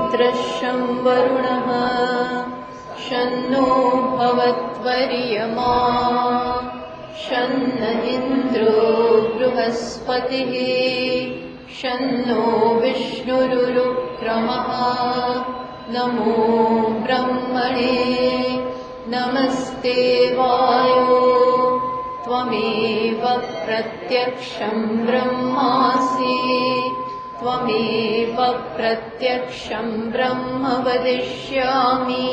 मित्रशं वरुणः शन्नो भवत्वर्यमा शन्न इन्द्रो बृहस्पतिः शन्नो विष्णुरुक्रमः नमो ब्रह्मणे नमस्ते वायो त्वमेव प्रत्यक्षं ब्रह्मासि त्वमेव प्रत्यक्षं ब्रह्म वदिष्यामि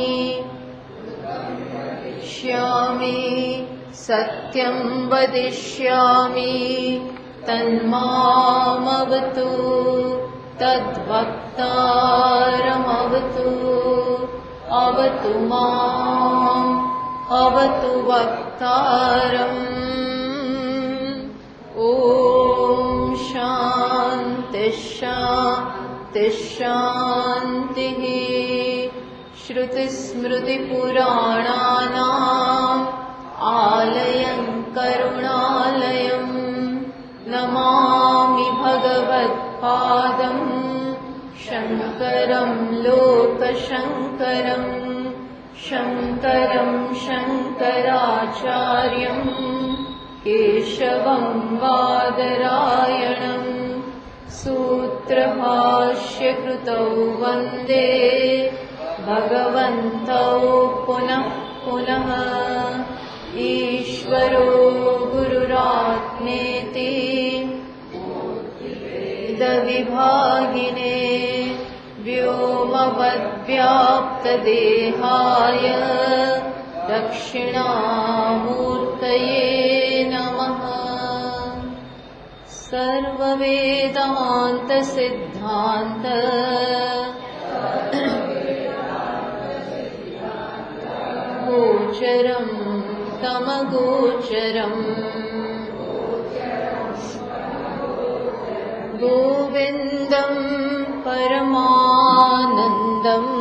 सत्यं वदिष्यामि तन्मामवतु तद्वक्तारमवतु अवतु माम् अवतु वक्तारम् ॐ शान्ति शान्ति शान्तिः श्रुतिस्मृतिपुराणानाम् आलयं करुणालयं नमामि भगवत्पादं शङ्करं लोकशङ्करं शङ्करं शङ्कराचार्यं केशवं बादरायणं सूत्रभाष्यकृतौ वन्दे भगवन्तौ पुनः पुनः ईश्वरो गुरुरात्मेति वेदविभागिने व्योमवद्व्याप्तदेहाय दक्षिणामूर्तये नमः। सर्ववेदान्तसिद्धान्त गोचरं तमगोचरम् गोविन्दं परमानन्दम्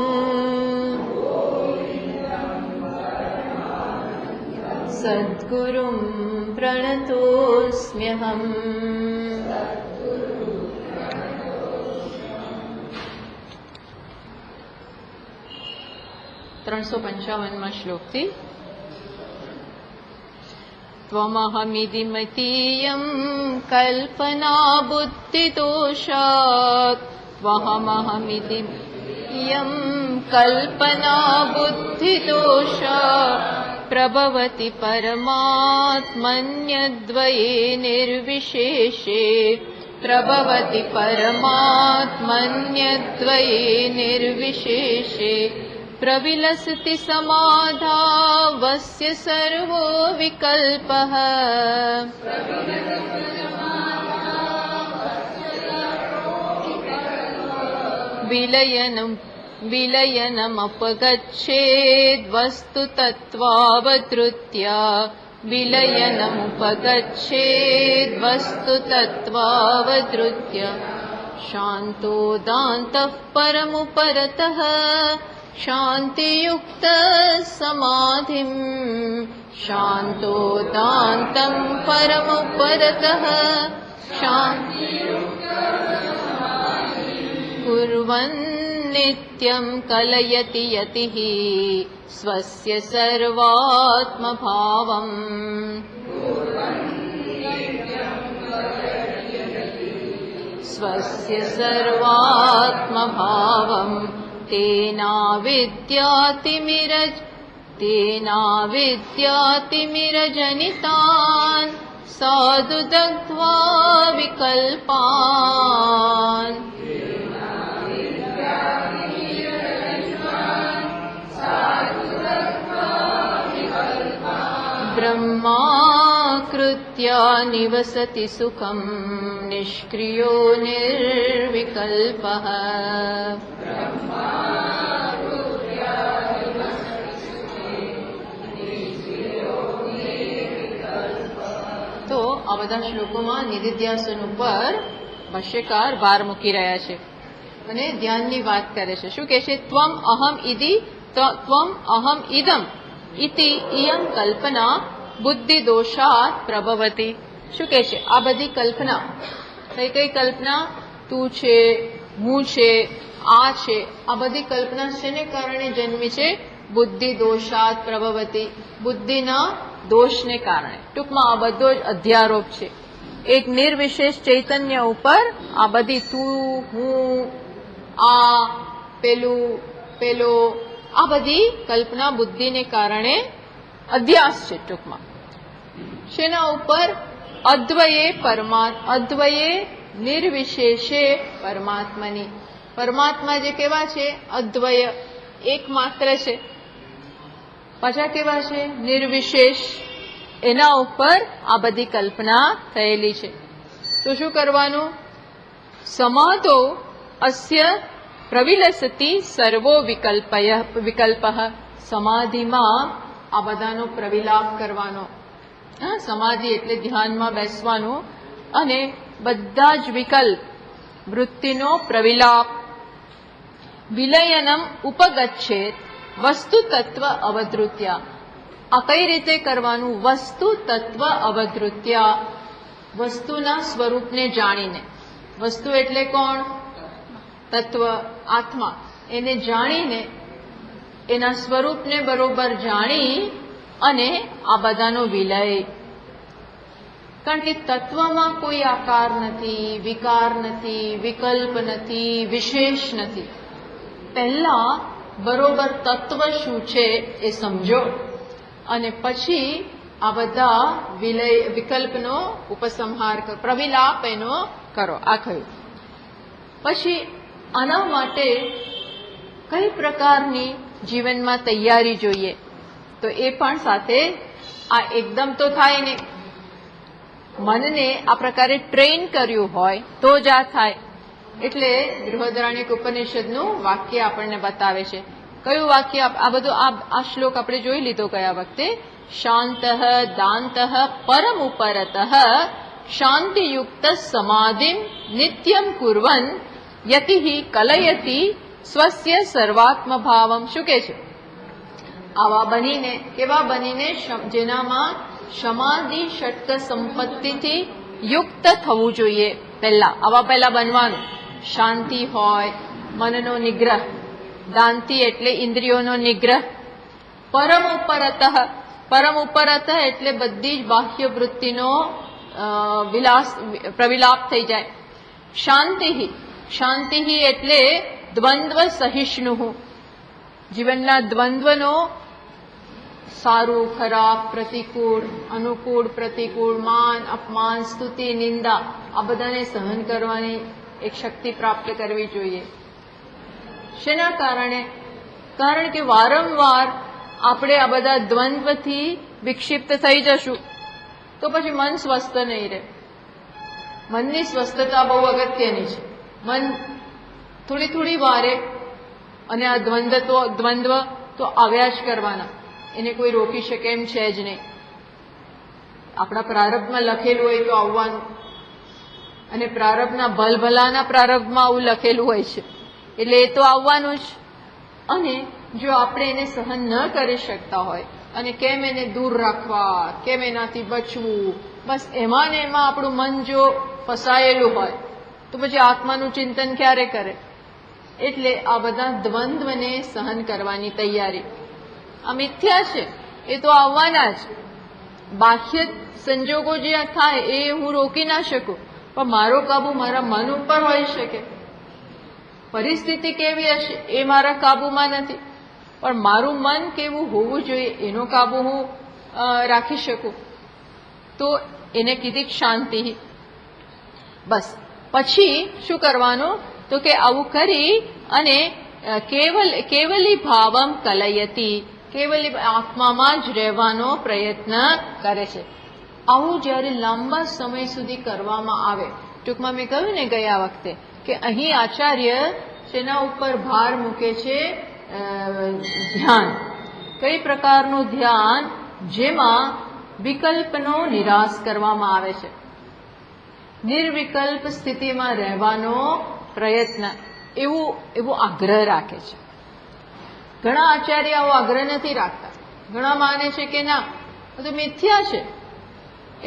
सद्गुरुं प्रणतोऽस्म्यहम्। 355 श्लोकથી त्वमहमिदिमतीयं कल्पना बुद्धिदोषात् त्वमहमिदिमतीयं कल्पना बुद्धिदोषात् प्रभवति परमात्मन्यद्वये निर्विशेषे प्रभवति परमात्मन्यद्वये निर्विशेषे प्रविलसति समाधावस्य सर्वो विकल्पः विलयनमुपगच्छेद्वस्तुतत्त्वावधृत्य विलयनमुपगच्छेद्वस्तुतत्त्वावधृत्य शान्तो दान्तः परमुपरतः शान्तियुक्त समाधिं शान्तो दान्तं परमुपरतः कुर्वन् नित्यं कलयति यतिः स्वस्य सर्वात्मभावम् स्वस्य सर्वात्मभावम् तेनाविद्यातिमिरजनितान् साधु दग्ध्वा विकल्पान् ब्रह्माकृत्या निवसति सुखं निष्क्रियो निर्विकल्पः તો આ બધા શ્લોકોમાં નિધિધ્યાસન ઉપર ભાષ્યકાર ભાર મૂકી રહ્યા છે અને ધ્યાનની વાત કરે છે. શું કહે છે? ત્વમ અહમ ઇતિ ત્વમ અહમ ઇદમ ઇતિ ઇયં કલ્પના બુદ્ધિ દોષાત પ્રભવતી. શું કહે છે? આ બધી કલ્પના, કઈ કઈ કલ્પના? તું છે, હું છે, આ છે, આ બધી કલ્પના શેને કારણે જન્મી છે? બુદ્ધિ દોષાત પ્રભવતી, બુદ્ધિના દોષને કારણે. ટૂંકમાં આ બધો જ અધ્યારોપ છે એક નિર્વિશેષ ચૈતન્ય ઉપર. આ બધી તું, હું, આ, પેલું, પેલો, આ બધી કલ્પના બુદ્ધિને કારણે અધ્યાસ છે. ટૂંકમાં શેના ઉપર? અદ્વયે નિર્વિશેષે પરમાત્માની. પરમાત્મા જે કેવા છે? અદ્વય, એકમાત્ર છે. પાછા કેવા છે? નિર્વિશેષ. એના ઉપર આ બધી કલ્પના થયેલી છે. તો શું કરવાનું? સમાધો અસ્ય પ્રવિલસતી સર્વો વિકલ્પ. સમાધિમાં આ બધાનો પ્રવિલાપ કરવાનો. સમાધિ એટલે ધ્યાનમાં બેસવાનું અને બધા જ વિકલ્પ વૃત્તિનો પ્રવિલાપ. વિલયનમ ઉપગચ્છેત વસ્તુ તત્વ અવધૃત્યા. આ કઈ રીતે કરવાનું? વસ્તુ તત્વ અવધૃત્યા, વસ્તુના સ્વરૂપને જાણીને. વસ્તુ એટલે કોણ? તત્વ, આત્મા. એને જાણીને, એના સ્વરૂપને બરોબર જાણી અને આ બધાનો વિલય. કારણ કે તત્વમાં કોઈ આકાર નથી, વિકાર નથી, વિકલ્પ નથી, વિશેષ નથી. પહેલા બરોબર તત્વ શું છે એ સમજો અને પછી આ બધા વિકલ્પનો ઉપસંહાર કરો, પ્રવિલાપ એનો કરો. આ કહ્યું. પછી આના માટે કઈ પ્રકારની જીવનમાં તૈયારી જોઈએ? તો એ પણ સાથે આ એકદમ તો થાય નહીં. મનને આ પ્રકારે ટ્રેન કર્યું હોય તો જ આ થાય. એટલે બૃહદારણ્યક ઉપનિષદનું વાક્ય આપણને બતાવે છે. કયું વાક્ય? આ બધું આ શ્લોક આપણે જોઈ લીધો ગયા વખતે. શાંત દાંત પરમ ઉપરત શાંતિયુક્ત સમાધિમ નિત્યમ કુર્વન યતિ કલયતી સ્વસ્ય સર્વાત્મ ભાવમ. શું કે છે? આવા બનીને, કેવા બનીને? જેનામાં સમાધિ ષટક સંપત્તિથી યુક્ત થવું જોઈએ. પહેલા બનવાનું. શાંતિ હોય, મનનો નિગ્રહ. દાંતિ એટલે ઇન્દ્રિયોનો નિગ્રહ. પરમ ઉપરત એટલે બધી જ બાહ્ય વૃત્તિનો પ્રવિલાપ થઈ જાય. શાંતિ એટલે દ્વંદ્વ સહિષ્ણુ. જીવનના દ્વંદ્વનો, સારું ખરાબ, પ્રતિકૂળ અનુકૂળ, પ્રતિકૂળ, માન અપમાન, સ્તુતિ નિંદા, આ બધાને સહન કરવાની એક શક્તિ પ્રાપ્ત કરવી જોઈએ. શેના કારણે? કારણ કે વારંવાર આપણે આ બધા દ્વંદ્વથી વિક્ષિપ્ત થઈ જશું તો પછી મન સ્વસ્થ નહીં રહે. મનની સ્વસ્થતા બહુ અગત્યની છે. મન થોડી વારે, અને આ દ્વંદ્વ તો આવ્યા જ કરવાના, એને કોઈ રોકી શકે એમ છે જ નહીં. આપણા પ્રારબ્ધમાં લખેલું હોય તો આવવાનું, અને પ્રારબ્ધના ભલભલાના પ્રારબ્ધમાં આવું લખેલું હોય છે એટલે એ તો આવવાનું જ. અને જો આપણે એને સહન ન કરી શકતા હોય અને કેમ એને દૂર રાખવા, કેમ એનાથી બચવું, બસ એમાં ને એમાં આપણું મન જો ફસાયેલું હોય તો પછી આત્માનું ચિંતન ક્યારે કરે? એટલે આ બધા દ્વંદ્વને સહન કરવાની તૈયારી. આ મિથ્યા છે, એ તો આવવાના જ. બાહ્ય સંજોગો જે થાય એ હું રોકી ના શકું, પણ મારો કાબુ મારા મન ઉપર હોઈ શકે. પરિસ્થિતિ કેવી હશે એ મારા કાબુમાં નથી, પણ મારું મન કેવું હોવું જોઈએ એનો કાબુ હું રાખી શકું. તો એને કીધી શાંતિ. બસ પછી શું કરવાનું? તો કે આવું કરી અને કેવલી ભાવમ કલયતી, કેવલી આત્મામાં જ રહેવાનો પ્રયત્ન કરે છે. આવું જ્યારે લાંબા સમય સુધી કરવામાં આવે, ટૂંકમાં મેં કહ્યું ને ગયા વખતે કે અહીં આચાર્ય તેના ઉપર ભાર મૂકે છે ધ્યાન. કઈ પ્રકારનું ધ્યાન? જેમાં વિકલ્પનો નિરાશ કરવામાં આવે છે, નિર્વિકલ્પ સ્થિતિમાં રહેવાનો પ્રયત્ન, એવો આગ્રહ રાખે છે. ઘણા આચાર્ય આવો આગ્રહ નથી રાખતા. ઘણા માને છે કે ના, બધું મિથ્યા છે,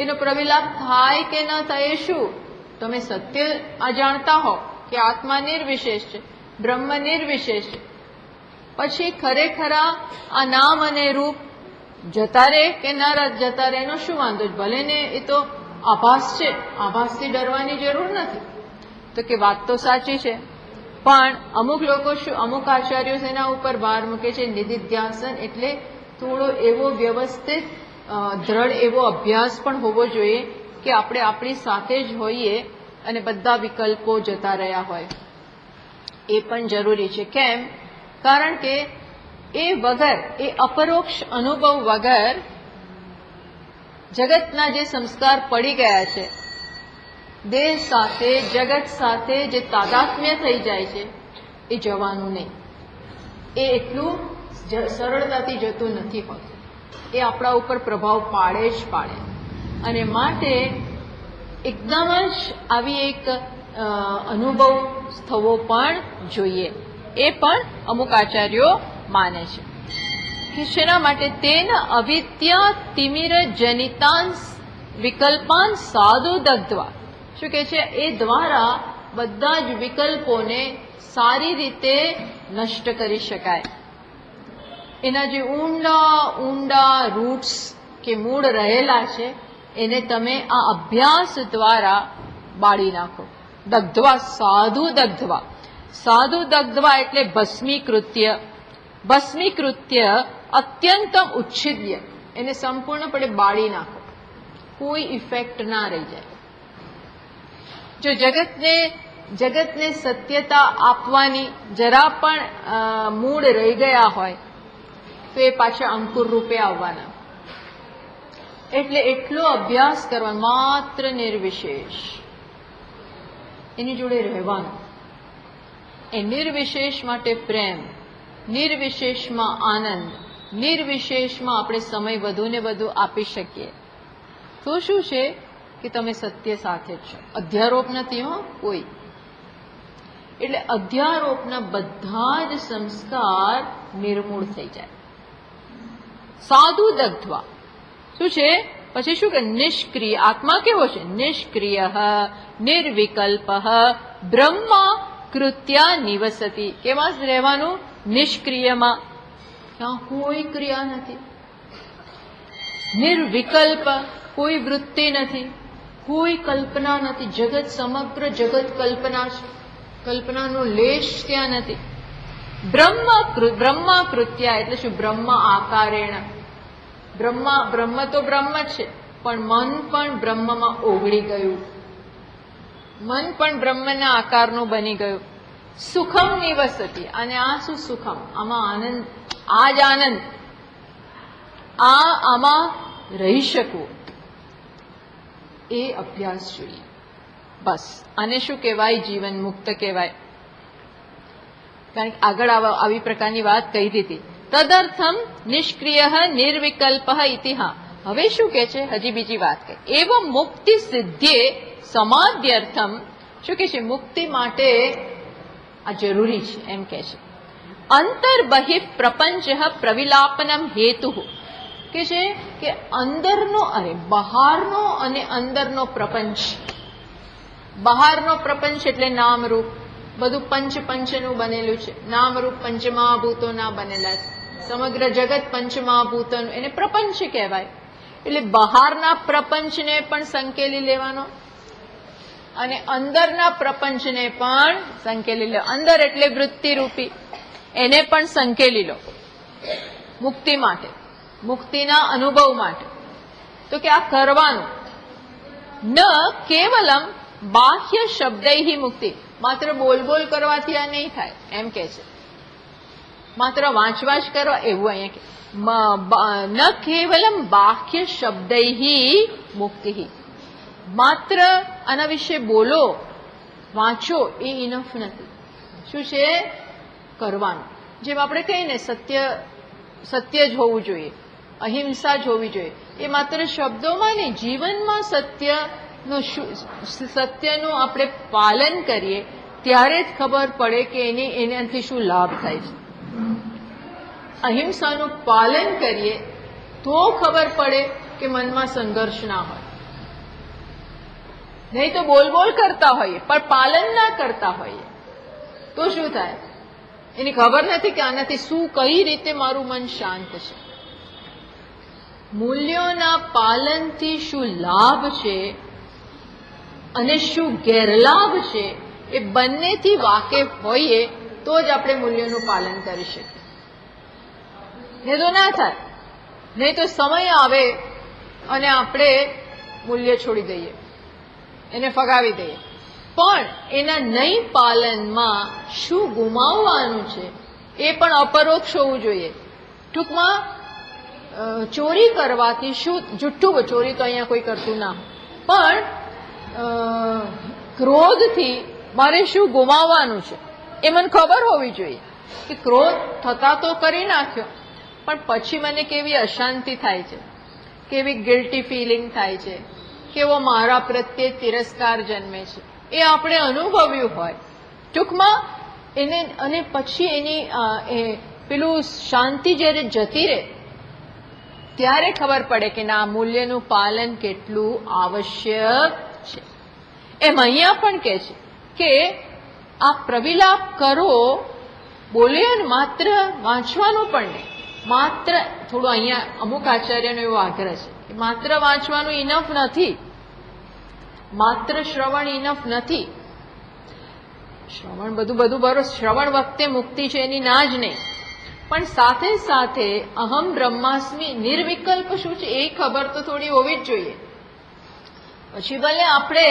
એનો પ્રવિલાપ થાય કે ન થાય શું? તમે સત્ય જાણતા હો કે આત્મા નિર્વિશેષ છે, બ્રહ્મ નિર્વિશેષ છે. પછી ખરેખરા આ નામ અને રૂપ જતા રહે કે ન જતા રહે એનો શું વાંધો? ભલે ને એ તો આભાસ છે, આભાસથી ડરવાની જરૂર નથી. તો કે વાત તો સાચી છે, પણ અમુક લોકો શું, અમુક આચાર્યો એના ઉપર ભાર મૂકે છે નિધિધ્યાસન એટલે થોડો એવો વ્યવસ્થિત દ્રઢ એવો અભ્યાસ પણ હોવો જોઈએ કે આપણે આપણી સાથે જ હોઈએ અને બધા વિકલ્પો જતા રહ્યા હોય. એ પણ જરૂરી છે. કેમ? કારણ કે એ વગર, એ અપરોક્ષ અનુભવ વગર જગતના જે સંસ્કાર પડી ગયા છે, દેહ સાથે જગત સાથે જે તાદાત્મ્ય થઈ જાય છે એ જવાનું નહીં. એ એટલું સરળતાથી જતું નથી હોતું. એ આપણા ઉપર પ્રભાવ પાડે જ પાડે. અને માટે એકદમ જ આવી એક અનુભવ થવો પણ જોઈએ. એ પણ અમુક આચાર્યો માને છે કે શેના માટે? તેન અવિદ્યા તિમિર જનિતાન વિકલ્પાન સાધુ દગ્ધવા. શું કે છે? એ દ્વારા બધા જ વિકલ્પોને સારી રીતે નષ્ટ કરી શકાય. એના જે ઊંડા ઊંડા રૂટ્સ કે મૂળ રહેલા છે એને તમે આ અભ્યાસ દ્વારા બાળી નાખો. દગ્ધવા, સાધુ દગ્ધવા. સાધુ દગ્ધવા એટલે ભસ્મીકૃત્ય. ભસ્મીકૃત્ય અત્યંતમ ઉચ્છિદ્ય. એને સંપૂર્ણપણે બાળી નાખો, કોઈ ઇફેક્ટ ના રહી જાય. જો જગતને સત્યતા આપવાની જરા પણ મૂળ રહી ગયા હોય તો એ પાછા અંકુર રૂપે આવવાના. એટલે એટલો અભ્યાસ કરવાનો, માત્ર નિર્વિશેષ એની જોડે રહેવાનું. એ નિર્વિશેષ માટે પ્રેમ, નિર્વિશેષમાં આનંદ, નિર્વિશેષમાં આપણે સમય વધુ ને વધુ આપી શકીએ. તો શું છે કે તમે સત્ય સાથે જ છો. અધ્યારોપ નથી હો કોઈ. એટલે અધ્યારોપના બધા જ સંસ્કાર નિર્મૂળ થઈ જાય. સાધુ દગ્ધવા શું છે? પછી શું કે નિષ્ક્રિય. આત્મા કેવો છે? નિષ્ક્રિય નિર્વિકલ્પ બ્રહ્મા કૃત્યા નિવસતી. કેવા રહેવાનું? નિષ્ક્રિયમાં, ત્યાં કોઈ ક્રિયા નથી. નિર્વિકલ્પ, કોઈ વૃત્તિ નથી, કોઈ કલ્પના નથી. જગત, સમગ્ર જગત કલ્પના છે, કલ્પનાનો લેશ ત્યાં નથી. બ્રહ્મા કૃત્યા એટલે શું? બ્રહ્મ આકારેણ. બ્રહ્મ તો બ્રહ્મ છે, પણ મન પણ બ્રહ્મમાં ઓગળી ગયું. મન પણ બ્રહ્મના આકારનું બની ગયું. સુખમ નિવસતી. અને આ શું સુખમ? આમાં આનંદ, આ જ આનંદ, આમાં રહી શકવું. એ અભ્યાસ જોઈએ. બસ આને શું કહેવાય? જીવન મુક્ત કહેવાય. કારણ કે આગળ આવી પ્રકારની વાત કહી દીધી. તદર્થમ નિષ્ક્રિય નિર્વિકલ્પ ઇતિહા. હવે શું કે છે? હજી બીજી વાત કહે. એવં મુક્તિ સિદ્ધ્યે સમાધ્યર્થમ. શું કે છે? મુક્તિ માટે આ જરૂરી છે એમ કે છે. અંતર્બહિ પ્રપંચ પ્રવિલાપનમ હેતુ. કે છે કે અંદરનો અને બહારનો અને અંદરનો પ્રપંચ. બહારનો પ્રપંચ એટલે નામરૂપ, બધું પંચનું બનેલું છે. નામરૂપ પંચમહાભૂતોના બનેલા છે. સમગ્ર જગત પંચમહાભૂતોનું, એને પ્રપંચ કહેવાય. એટલે બહારના પ્રપંચને પણ સંકેલી લેવાનો અને અંદરના પ્રપંચને પણ સંકેલી લો. અંદર એટલે વૃત્તિરૂપી, એને પણ સંકેલી લો મુક્તિ માટે, મુક્તિના અનુભવ માટે. તો કે આ કરવાનું. ન કેવલમ બાહ્ય શબ્દૈહિ મુક્તિ. માત્ર બોલ કરવાથી આ નહીં થાય એમ કે છે. માત્ર વાંચવા જ કરવા એવું અહીંયા ન કેવલમ બાહ્ય શબ્દૈહિ મુક્તિ. માત્ર આના વિશે બોલો, વાંચો એ ઇનફ નથી. શું છે? કરવાનું. જેમ આપણે કહીએ ને, સત્ય જ હોવું જોઈએ, અહિંસા જ હોવી જોઈએ. એ માત્ર શબ્દોમાં નહીં, જીવનમાં સત્યનું આપણે પાલન કરીએ ત્યારે જ ખબર પડે કે એનાથી શું લાભ થાય છે. અહિંસાનું પાલન કરીએ તો ખબર પડે કે મનમાં સંઘર્ષ ના હોય. નહીં તો બોલ કરતા હોઈએ પણ પાલન ના કરતા હોઈએ તો શું થાય? એની ખબર નથી કે આનાથી શું, કઈ રીતે મારું મન શાંત છે. મૂલ્યોના પાલનથી શું લાભ છે અને શું ગેરલાભ છે એ બંનેથી વાકેફ હોઈએ તો જ આપણે મૂલ્યોનું પાલન કરી શકીએ. નહીં તો ના થાય. નહીં તો સમય આવે અને આપણે મૂલ્ય છોડી દઈએ, એને ફગાવી દઈએ. પણ એના નહીં પાલનમાં શું ગુમાવવાનું છે એ પણ અપરોક્ષ હોવું જોઈએ. ટૂંકમાં ચોરી કરવાથી શું, જુઠ્ઠું ચોરી તો અહીંયા કોઈ કરતું ના, પણ ક્રોધથી મારે શું ગુમાવવાનું છે એ મને ખબર હોવી જોઈએ. કે ક્રોધ થતા તો કરી નાખ્યો, પણ પછી મને કેવી અશાંતિ થાય છે, કેવી ગિલ્ટી ફિલિંગ થાય છે, કેવો મારા પ્રત્યે તિરસ્કાર જન્મે છે, એ આપણે અનુભવ્યું હોય. ટૂંકમાં એને, અને પછી એની પેલું શાંતિ જ્યારે જતી રહે ત્યારે ખબર પડે કે ના, મૂલ્યનું પાલન કેટલું આવશ્યક છે. એમ અહીંયા પણ કહે છે કે આ પ્રવિલાપ કરો, બોલ્યો ને, માત્ર વાંચવાનું પણ નહીં, માત્ર થોડું અહીંયા અમુક આચાર્યનો એવો આગ્રહ છે કે માત્ર વાંચવાનું ઇનફ નથી, માત્ર શ્રવણ ઇનફ નથી. શ્રવણ બધું બરો, શ્રવણ વખતે મુક્તિ છે એની ના જ નહીં, પણ સાથે સાથે અહમ બ્રહ્માસ્મિ નિર્વિકલ્પ શું છે એ ખબર તો થોડી હોવી જ જોઈએ. પછી ભલે આપણે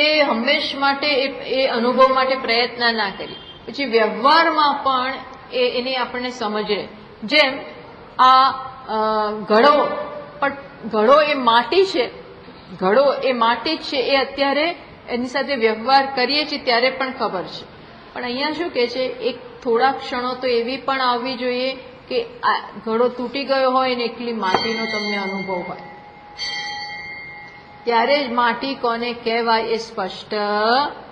એ હંમેશ માટે એ અનુભવ માટે પ્રયત્ન ના કરીએ, પછી વ્યવહારમાં પણ એની આપણને સમજ રહે. જેમ આ ઘડો, પણ ઘડો એ માટી છે, ઘડો એ માટી જ છે, એ અત્યારે એની સાથે વ્યવહાર કરીએ છીએ ત્યારે પણ ખબર છે. પણ અહીંયા શું કહે છે, એક થોડા ક્ષણો તો એવી પણ આવવી જોઈએ કે આ ઘડો તૂટી ગયો હોય ને એકલી માટીનો તમને અનુભવ હોય, ત્યારે જ માટી કોને કહેવાય એ સ્પષ્ટ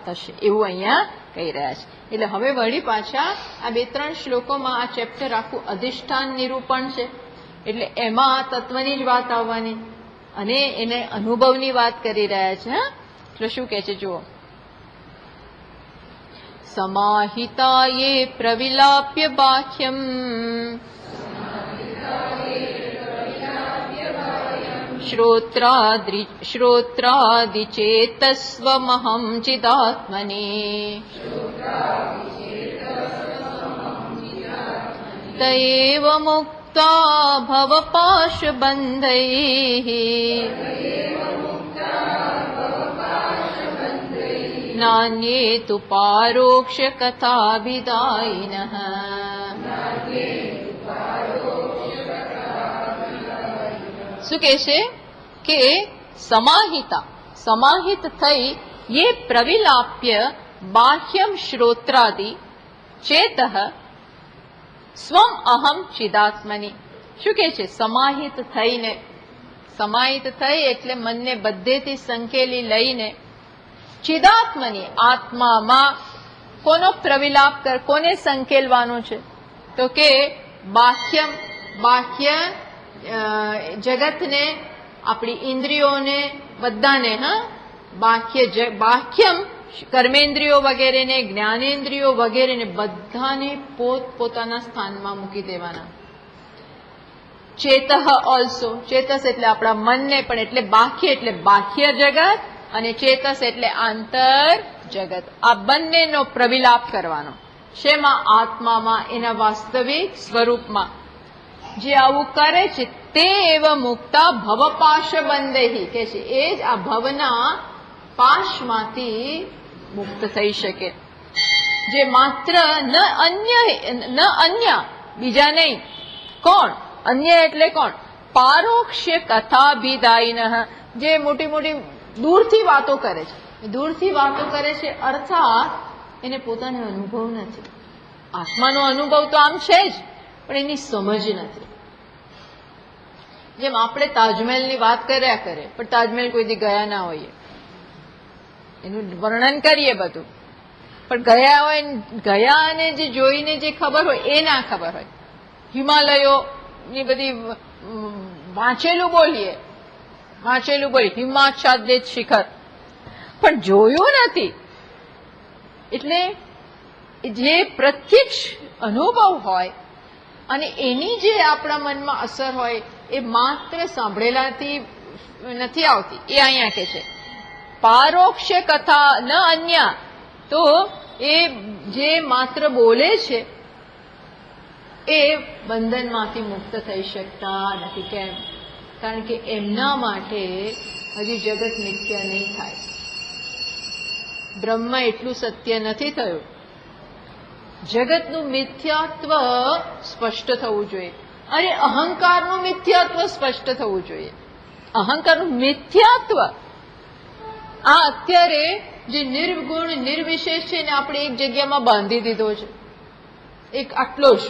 થશે, એવું અહીંયા કહી રહ્યા છે. એટલે હવે વળી પાછા આ 2-3 શ્લોકોમાં આ ચેપ્ટર આખું અધિષ્ઠાન નિરૂપણ છે, એટલે એમાં તત્વની જ વાત આવવાની અને એને અનુભવની વાત કરી રહ્યા છે. એટલે શું કહે છે જુઓ, સમાહિતા યે પ્રવિલાપ્ય બાહ્યમ શ્રોત્રાદિચેતસ્વમહં ચિદાત્મને તયેવ મુક્તા ભવપાશબંધૈઃ નાન્યે તુ પારોક્ષ્ય કથાભિદાયિનઃ. શું કહે છે કે સમાહિતા, સમાહિત થઈ યે પ્રવિલાપ્ય બાહ્યમ શ્રોત્રાદિ ચેતઃ સ્વમ અહમ ચિદાત્મની. શું કહે છે? સમાહિત થઈને, સમાહિત થઈ એટલે મનને બધેથી સંકેલી લઈને ચિદાત્મની આત્મામાં કોનો પ્રવિલાપ કર, કોને સંકેલવાનો છે? તો કે બાહ્યમ, બાહ્ય જગતને, આપણી ઇન્દ્રિયોને, બધાને, બાહ્યમ કર્મેન્દ્રિયો વગેરેને, જ્ઞાનેન્દ્રિયો વગેરેને બધાને પોતપોતાના સ્થાનમાં મૂકી દેવાના. ચેતઃ ઓલ્સો, ચેતસ એટલે આપણા મનને પણ, એટલે બાહ્ય એટલે બાહ્ય જગત અને ચેતસ એટલે આંતર જગત, આ બંનેનો પ્રવિલાપ કરવાનો. શેમાં? આત્મામાં, એના વાસ્તવિક સ્વરૂપમાં. જે આવું કરે છે તે એવ મુક્તા ભવપાશ બંધેહી, કે છે એ જ આ ભવના પાશમાંથી મુક્ત થઈ શકે. જે માત્ર ન અન્ય બીજા નહીં. કોણ અન્ય? એટલે કોણ? પારોક્ષ્ય કથાભિદાયિનઃ, જે મોટી મોટી દૂરથી વાતો કરે છે, દૂરથી વાતો કરે છે અર્થાત એને પોતાનો અનુભવ નથી. આત્માનો અનુભવ તો આમ છે જ, પણ એની સમજ નથી. જેમ આપણે તાજમહેલની વાત કર્યા કરે, પણ તાજમહેલ કોઈ દી ગયા ના હોઈએ, એનું વર્ણન કરીએ બધું, પણ ગયા હોય, ગયા અને જે જોઈને જે ખબર હોય એ ના ખબર હોય. હિમાલયોની બધી વાંચેલું બોલીએ, હિમાચ્છાદિત શિખર, પણ જોયું નથી. એટલે જે પ્રત્યક્ષ અનુભવ હોય અને એની જે આપણા મનમાં અસર હોય એ માત્ર સાંભળેલાથી નથી આવતી. એ અહીંયા કે છે પારોક્ષ કથા ન અન્ય, તો એ જે માત્ર બોલે છે એ બંધનમાંથી મુક્ત થઈ શકતા નથી. કેમ? કારણ કે એમના માટે હજી જગત મિથ્યા નહીં થાય. બ્રહ્મ એટલું સત્ય નથી થયું. જગતનું મિથ્યાત્વ સ્પષ્ટ થવું જોઈએ અને અહંકારનું મિથ્યાત્વ સ્પષ્ટ થવું જોઈએ. અહંકારનું મિથ્યાત્વ આ અત્યારે જે નિર્ગુણ નિર્વિશેષ છે ને આપણે એક જગ્યામાં બાંધી દીધો છે. એક આટલો જ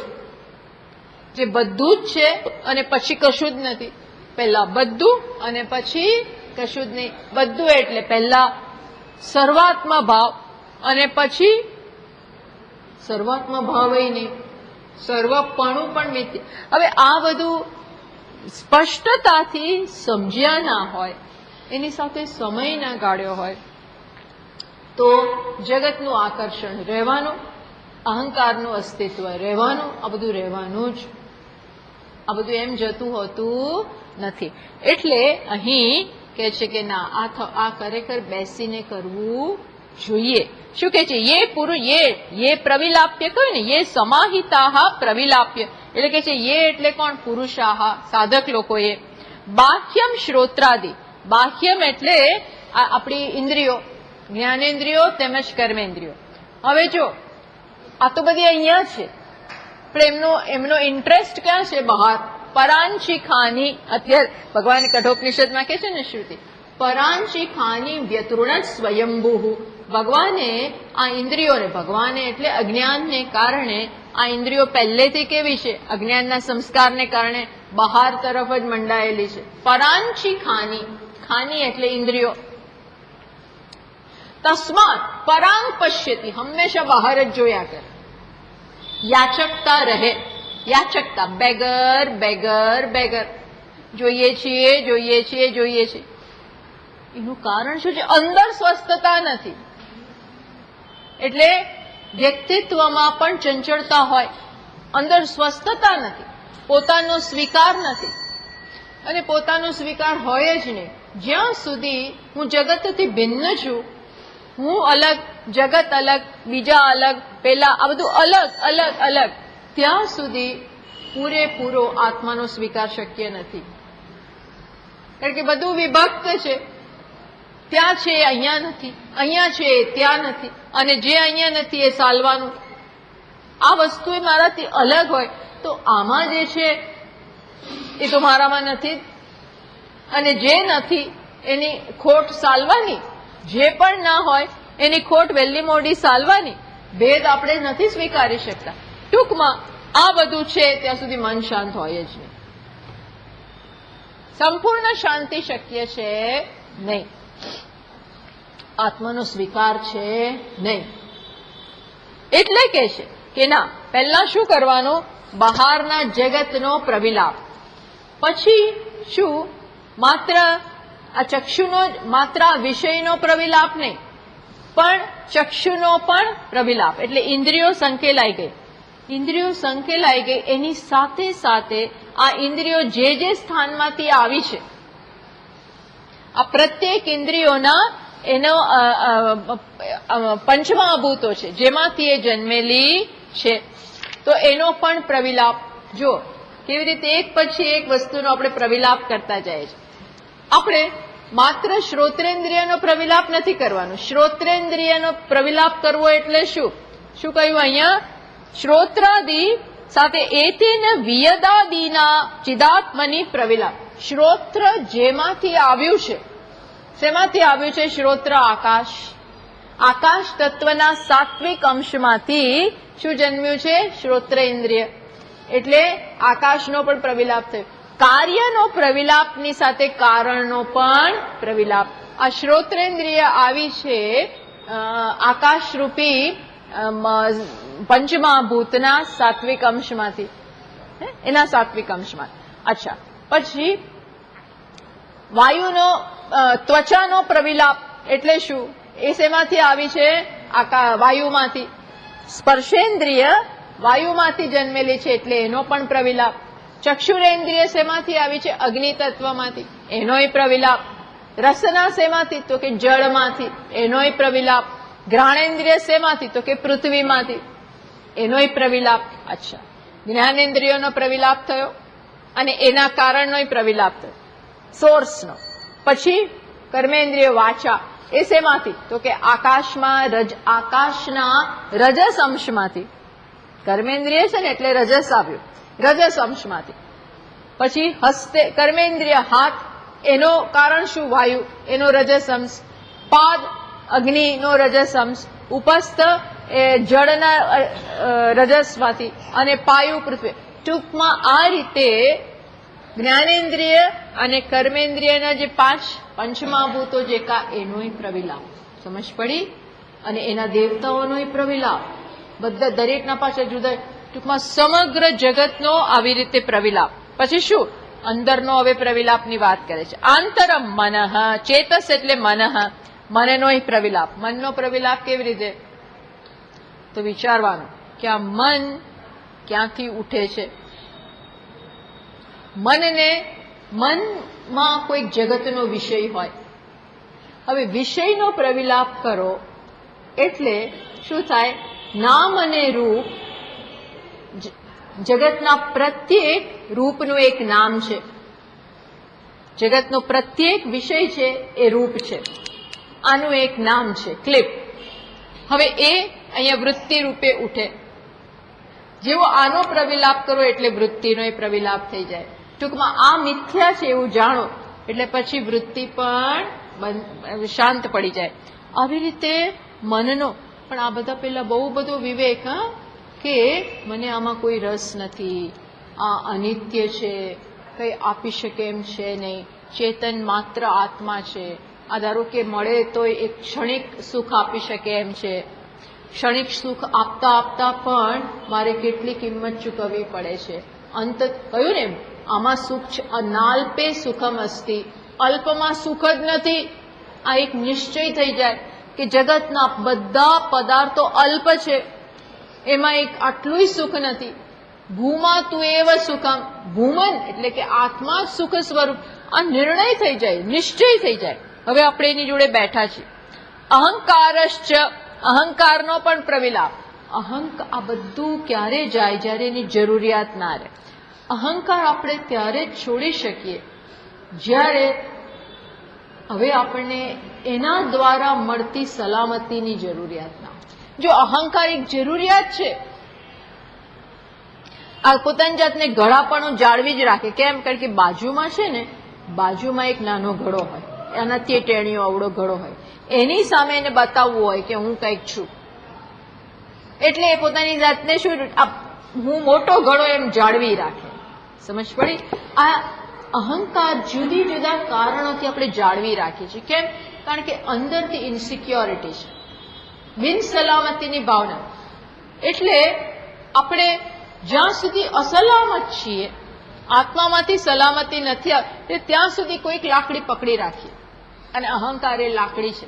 જે બધું જ છે અને પછી કશું જ નથી. પહેલા બધું અને પછી કશું જ નહીં. બધું એટલે પહેલા સર્વાત્મા ભાવ અને પછી સર્વાત્મા ભાવ નહીં, સર્વપણું પણ મિથ્યા. હવે આ બધું સ્પષ્ટતાથી સમજ્યા ના હોય, એની સાથે સમય ના ગાળ્યો હોય તો જગતનું આકર્ષણ રહેવાનું, અહંકારનું અસ્તિત્વ રહેવાનું, આ બધું રહેવાનું જ. આ બધું એમ જતું હોતું નથી. એટલે અહીં કે છે કે ના, આ ખરેખર બેસીને કરવું જોઈએ. શું કે છે? યે પ્રવિલાપ્ય કહ્યું ને, યે સમાહિતા પ્રવિલાપ્ય એટલે કે છે યે એટલે કોણ? પુરુષાહ, સાધક લોકોએ. બાહ્યમ શ્રોત્રાદિ, બાહ્યમ એટલે આપણી ઇન્દ્રિયો, જ્ઞાનેન્દ્રિયો તેમજ કર્મેન્દ્રિયો. હવે જો આ તો બધી અહીંયા છે પણ એમનો ઇન્ટરેસ્ટ ક્યાં છે? બહાર. પરાંશિખાની, અત્યારે ભગવાન કઠોપનિષદમાં કે છે ને શ્રુતિ, પરાંશિખાની વ્યતૃણ સ્વયંભૂ. ભગવાને આ ઇન્દ્રિયોને, ભગવાને એટલે અજ્ઞાનને કારણે આ ઇન્દ્રિયો પહેલેથી કેવી છે? અજ્ઞાનના સંસ્કારને કારણે બહાર તરફ જ મંડાયેલી છે. પરાંશિખાની, ખાની એટલે ઇન્દ્રિયો. તસ્માત પરાંગ પશ્યતિ, હંમેશા બહાર જ જોયા કરે. યાચકતા રહે. યાચકતા, બેગર બેગર બેગર. જોઈએ છીએ જોઈએ છીએ જોઈએ છીએ. એનું કારણ શું છે? અંદર સ્વસ્થતા નથી. એટલે વ્યક્તિત્વમાં પણ ચંચળતા હોય, અંદર સ્વસ્થતા નથી, પોતાનો સ્વીકાર નથી. અને પોતાનો સ્વીકાર હોય જ નહીં જ્યાં સુધી હું જગતથી ભિન્ન છું, હું અલગ, જગત અલગ, બીજા અલગ, પેલા આ બધું અલગ અલગ અલગ, ત્યાં સુધી પૂરેપૂરો આત્માનો સ્વીકાર શક્ય નથી. કારણ કે બધું વિભક્ત છે. ત્યાં છે અહીંયા નથી, અહીંયા છે ત્યાં નથી, અને જે અહીંયા નથી એ સાલવાનું. આ વસ્તુ એ મારાથી અલગ હોય તો આમાં જે છે એ તો મારામાં નથી, અને જે નથી એની ખોટ સાલવાની, જે પણ ના હોય એની ખોટ વહેલી મોડી સાલવાની. ભેદ આપણે નથી સ્વીકારી શકતા. ટૂંકમાં આ બધું છે ત્યાં સુધી મન શાંત હોય જ નહીં. સંપૂર્ણ શાંતિ શક્ય છે નહીં. આત્માનો સ્વીકાર છે નહીં. એટલે કે છે કે ના, પહેલા શું કરવાનું? બહારના જગતનો પ્રવિલાપ. પછી શું? માત્ર આ ચક્ષુનો, માત્ર આ વિષયનો પ્રવિલાપ નહીં, પણ ચક્ષુનો પણ પ્રવિલાપ. એટલે ઇન્દ્રિયો સંકેલાઈ ગઈ. ઇન્દ્રિયો સંકેલાઈ ગઈ એની સાથે સાથે આ ઇન્દ્રિયો જે સ્થાનમાંથી આવી છે, આ પ્રત્યેક ઇન્દ્રિયોના એનો પંચમહાભૂતો છે જેમાંથી એ જન્મેલી છે, તો એનો પણ પ્રવિલાપ. જો કેવી રીતે એક પછી એક વસ્તુનો આપણે પ્રવિલાપ કરતા જાય છે. આપણે માત્ર શ્રોત્રેન્દ્રિયનો પ્રવિલાપ નથી કરવાનો. શ્રોત્રેન્દ્રિયનો પ્રવિલાપ કરવો એટલે શું? શું કહ્યું અહીંયા? શ્રોત્રાદિ સાથે એતેન વિયદાદિના ચિદાત્મની પ્રવિલાપ. શ્રોત્ર જેમાંથી આવ્યું છે, શેમાંથી આવ્યું છે? શ્રોત્ર આકાશ. આકાશ તત્વના સાત્વિક અંશમાંથી શું જન્મ્યું છે? શ્રોત્રેન્દ્રિય. એટલે આકાશનો પણ પ્રવિલાપ થયો. કાર્યનો પ્રવિલાપની સાથે કારણનો પણ પ્રવિલાપ. આ શ્રોત્રેન્દ્રિય આવી છે આકાશરૂપી પંચમહાભૂતના સાત્વિક અંશમાંથી, એના સાત્વિક અંશમાં. અચ્છા, પછી વાયુનો ત્વચાનો પ્રવિલાપ એટલે શું? એ શેમાંથી આવી છે? વાયુમાંથી. સ્પર્શેન્દ્રિય વાયુમાંથી જન્મેલી છે એટલે એનો પણ પ્રવિલાપ. ચક્ષુરેન્દ્રિય શેમાંથી આવી છે? અગ્નિ તત્વમાંથી, એનોય પ્રવિલાપ. રસના શેમાંથી? તો કે જળમાંથી, એનોય પ્રવિલાપ. ઘ્રાણેન્દ્રિય શેમાંથી? તો કે પૃથ્વીમાંથી, એનોય પ્રવિલાપ. અચ્છા, જ્ઞાનેન્દ્રિયોનો પ્રવિલાપ થયો અને એના કારણનોય પ્રવિલાપ થયો, સોર્સનો. પછી કર્મેન્દ્રિય વાચા, એ શેમાંથી? તો કે આકાશના રજસ અંશમાંથી. કર્મેન્દ્રિય છે ને એટલે રજસ આવ્યું, રજસ અંશમાંથી. પછી હસ્તે કર્મેન્દ્રિય હાથ, એનો કારણ શું? વાયુ, એનો રજસ અંશ. પાદ અગ્નિનો રજસ અંશ. ઉપસ્થ એ જળના રજસમાંથી અને પાયુ પૃથ્વી. ટૂંકમાં આ રીતે જ્ઞાનેન્દ્રિય અને કર્મેન્દ્રિયના જે 5 પંચમહાભૂતો જે કા એનોય પ્રવિલાપ. સમજ પડી? અને એના દેવતાઓનોય પ્રવિલાપ. બધા દરેકના પાછળ જુદા. ટૂંકમાં સમગ્ર જગતનો આવી રીતે પ્રવિલાપ. પછી શું? અંદરનો હવે પ્રવિલાપની વાત કરે છે. આંતરમ મનઃ, ચેતસ એટલે મનઃ, મનનોય પ્રવિલાપ. મનનો પ્રવિલાપ કેવી રીતે? તો વિચારવાનું કે આ મન ક્યાંથી ઉઠે છે. મનમાં કોઈક જગતનો વિષય હોય. હવે વિષયનો પ્રવિલાપ કરો એટલે શું થાય? નામ અને રૂપ, જગતના પ્રત્યેક રૂપનું એક નામ છે. જગતનો પ્રત્યેક વિષય છે એ રૂપ છે, આનું એક નામ છે ક્લિપ. હવે એ અહીંયા વૃત્તિ રૂપે ઉઠે. જેવો આનો પ્રવિલાપ કરો એટલે વૃત્તિનો એ પ્રવિલાપ થઈ જાય. ટૂંકમાં આ મિથ્યા છે એવું જાણો એટલે પછી વૃત્તિ પણ શાંત પડી જાય. આવી રીતે મનનો પણ આ બધા પેલા બહુ બધો વિવેક, કે મને આમાં કોઈ રસ નથી, આ અનિત્ય છે, કઈ આપી શકે એમ છે નહીં, ચેતન માત્ર આત્મા છે, આ ધારો કે મળે તો એક ક્ષણિક સુખ આપી શકે એમ છે, ક્ષણિક સુખ આપતા આપતા પણ મારે કેટલી કિંમત ચૂકવવી પડે છે. અંત કહ્યું ને આમાં સુખ છે, નાલ્પે સુખમ અસ્તિ, અલ્પમાં સુખ જ નથી. આ એક નિશ્ચય થઈ જાય કે જગતના બધા પદાર્થો અલ્પ છે, એમાં એક આટલું સુખ નથી. ભૂમા તું એવ સુખમ, ભૂમન એટલે કે આત્મા સુખ સ્વરૂપ. આ નિર્ણય થઈ જાય, નિશ્ચય થઈ જાય. હવે આપણે એની જોડે બેઠા છીએ. અહંકારશ્ચ, અહંકારનો પણ પ્રવિલાપ. આ બધું ક્યારે જાય? જ્યારે એની જરૂરિયાત ના રહે. અહંકાર આપણે ત્યારે જ છોડી શકીએ જ્યારે હવે આપણને એના દ્વારા મળતી સલામતીની જરૂરિયાત ના. જો અહંકાર એક જરૂરિયાત છે, આ પોતાની જાતને ઘડાપણું જાળવી જ રાખે. કેમ? કારણ કે બાજુમાં છે ને, બાજુમાં એક નાનો ઘડો હોય, એનાથી ટેણીઓ અવળો ઘડો હોય, એની સામે એને બતાવવું હોય કે હું કંઈક છું, એટલે એ પોતાની જાતને શું, હું મોટો ઘડો એમ જાળવી રાખે. સમજ પડી? આ અહંકાર જુદી જુદા કારણોથી આપણે જાળવી રાખીએ છીએ. કેમ? કારણ કે અંદરથી ઇન્સિક્યોરિટી છે, બિનસલામતીની ભાવના. એટલે આપણે જ્યાં સુધી અસલામત છીએ, આત્મામાંથી સલામતી નથી આવતી, ત્યાં સુધી કોઈક લાકડી પકડી રાખીએ. અને અહંકાર એ લાકડી છે.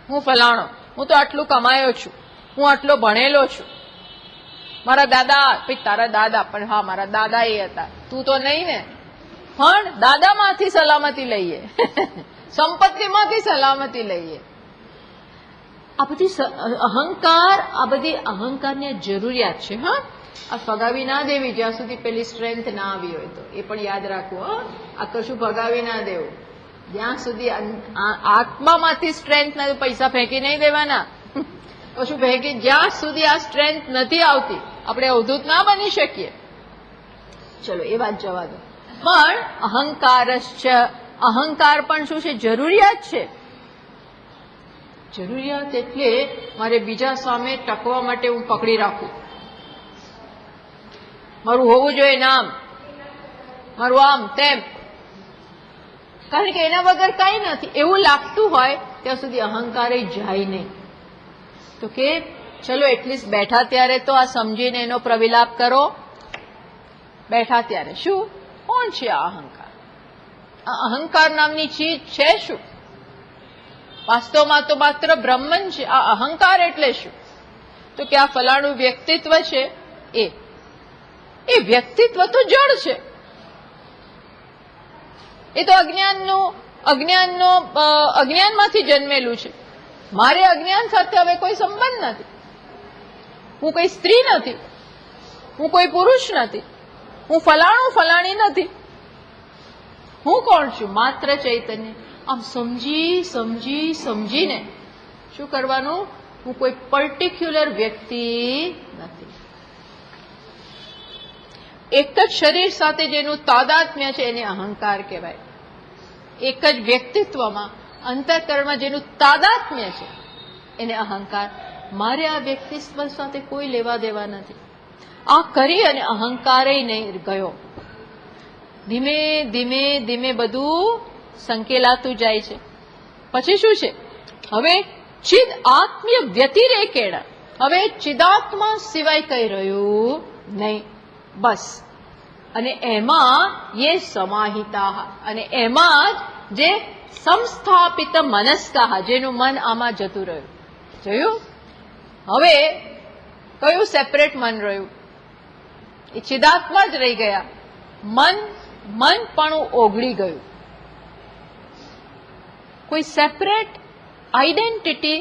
હું ફલાણો, હું તો આટલું કમાયો છું, હું આટલો ભણેલો છું, મારા દાદા, ભાઈ તારા દાદા, પણ હા મારા દાદા એ હતા, તું તો નહીં ને. પણ દાદામાંથી સલામતી લઈએ, સંપત્તિમાંથી સલામતી લઈએ. આ બધી અહંકાર, આ બધી અહંકારની જરૂરિયાત છે. હા, આ ફગાવી ના દેવી જ્યાં સુધી પેલી સ્ટ્રેન્થ ના આવી હોય તો. એ પણ યાદ રાખવું. આ કશું ફગાવી ના દેવું જ્યાં સુધી આત્મામાંથી સ્ટ્રેન્થ ના. પૈસા ફેંકી નહીં દેવાના, કશું ફેંકી, જ્યાં સુધી આ સ્ટ્રેન્થ નથી આવતી આપણે અવધૂત ના બની શકીએ. ચલો એ વાત જવા દો. પણ અહંકારશ્ચ, અહંકાર પણ શું છે? જરૂરિયાત છે. જરૂરિયાત એટલે મારે બીજા સામે ટકવા માટે હું પકડી રાખું, મારું હોવું જોઈએ નામ, મારું આમ તેમ. કારણ કે એના વગર કઈ નથી એવું લાગતું હોય ત્યાં સુધી અહંકારે જાય નહીં. તો કે ચલો એટલીસ્ટ બેઠા ત્યારે તો આ સમજીને એનો પ્રવિલાપ કરો. બેઠા ત્યારે શું, કોણ છે આ અહંકાર? આ અહંકાર નામની ચીજ છે શું? વાસ્તવમાં તો માત્ર બ્રહ્મન છે. આ અહંકાર એટલે શું? તો કે આ ફલાણું વ્યક્તિત્વ છે. એ વ્યક્તિત્વ તો જડ છે. એ તો અજ્ઞાનમાંથી જન્મેલું છે. મારે અજ્ઞાન સાથે હવે કોઈ સંબંધ નથી. હું કોઈ સ્ત્રી નથી, હું કોઈ પુરુષ નથી, હું ફલાણું ફલાણી નથી. હું કોણ છું? માત્ર ચૈતન્ય. આમ સમજીને શું કરવાનું? હું કોઈ પર્ટિક્યુલર વ્યક્તિ નથી. એક જ શરીર સાથે જેનું તાદાત્મ્ય છે એને અહંકાર કહેવાય. એક જ વ્યક્તિત્વમાં અંતઃકરણમાં જેનું તાદાત્મ્ય છે એને અહંકાર. મારે આ વ્યક્તિત્વ સાથે કોઈ લેવા દેવા નથી. આ કરી અને અહંકાર નહીં ગયો. ધીમે ધીમે ધીમે બધું સંકેલાતું જાય છે. પછી શું છે? હવે ચિદ આત્મ્ય વ્યતિરેકેણ, હવે ચિદાત્મા સિવાય કઈ રહ્યું નહીં. બસ. અને એમાં એ સમાહિતા, અને એમાં જ જે સંસ્થાપિત મનસ્કા, જેનું મન આમાં જતું રહ્યું. જોયું? હવે કયું સેપરેટ મન રહ્યું? એ ચિદાત્મા જ રહી ગયા. મન પણ ઓગળી ગયું. કોઈ સેપરેટ આઈડેન્ટિટી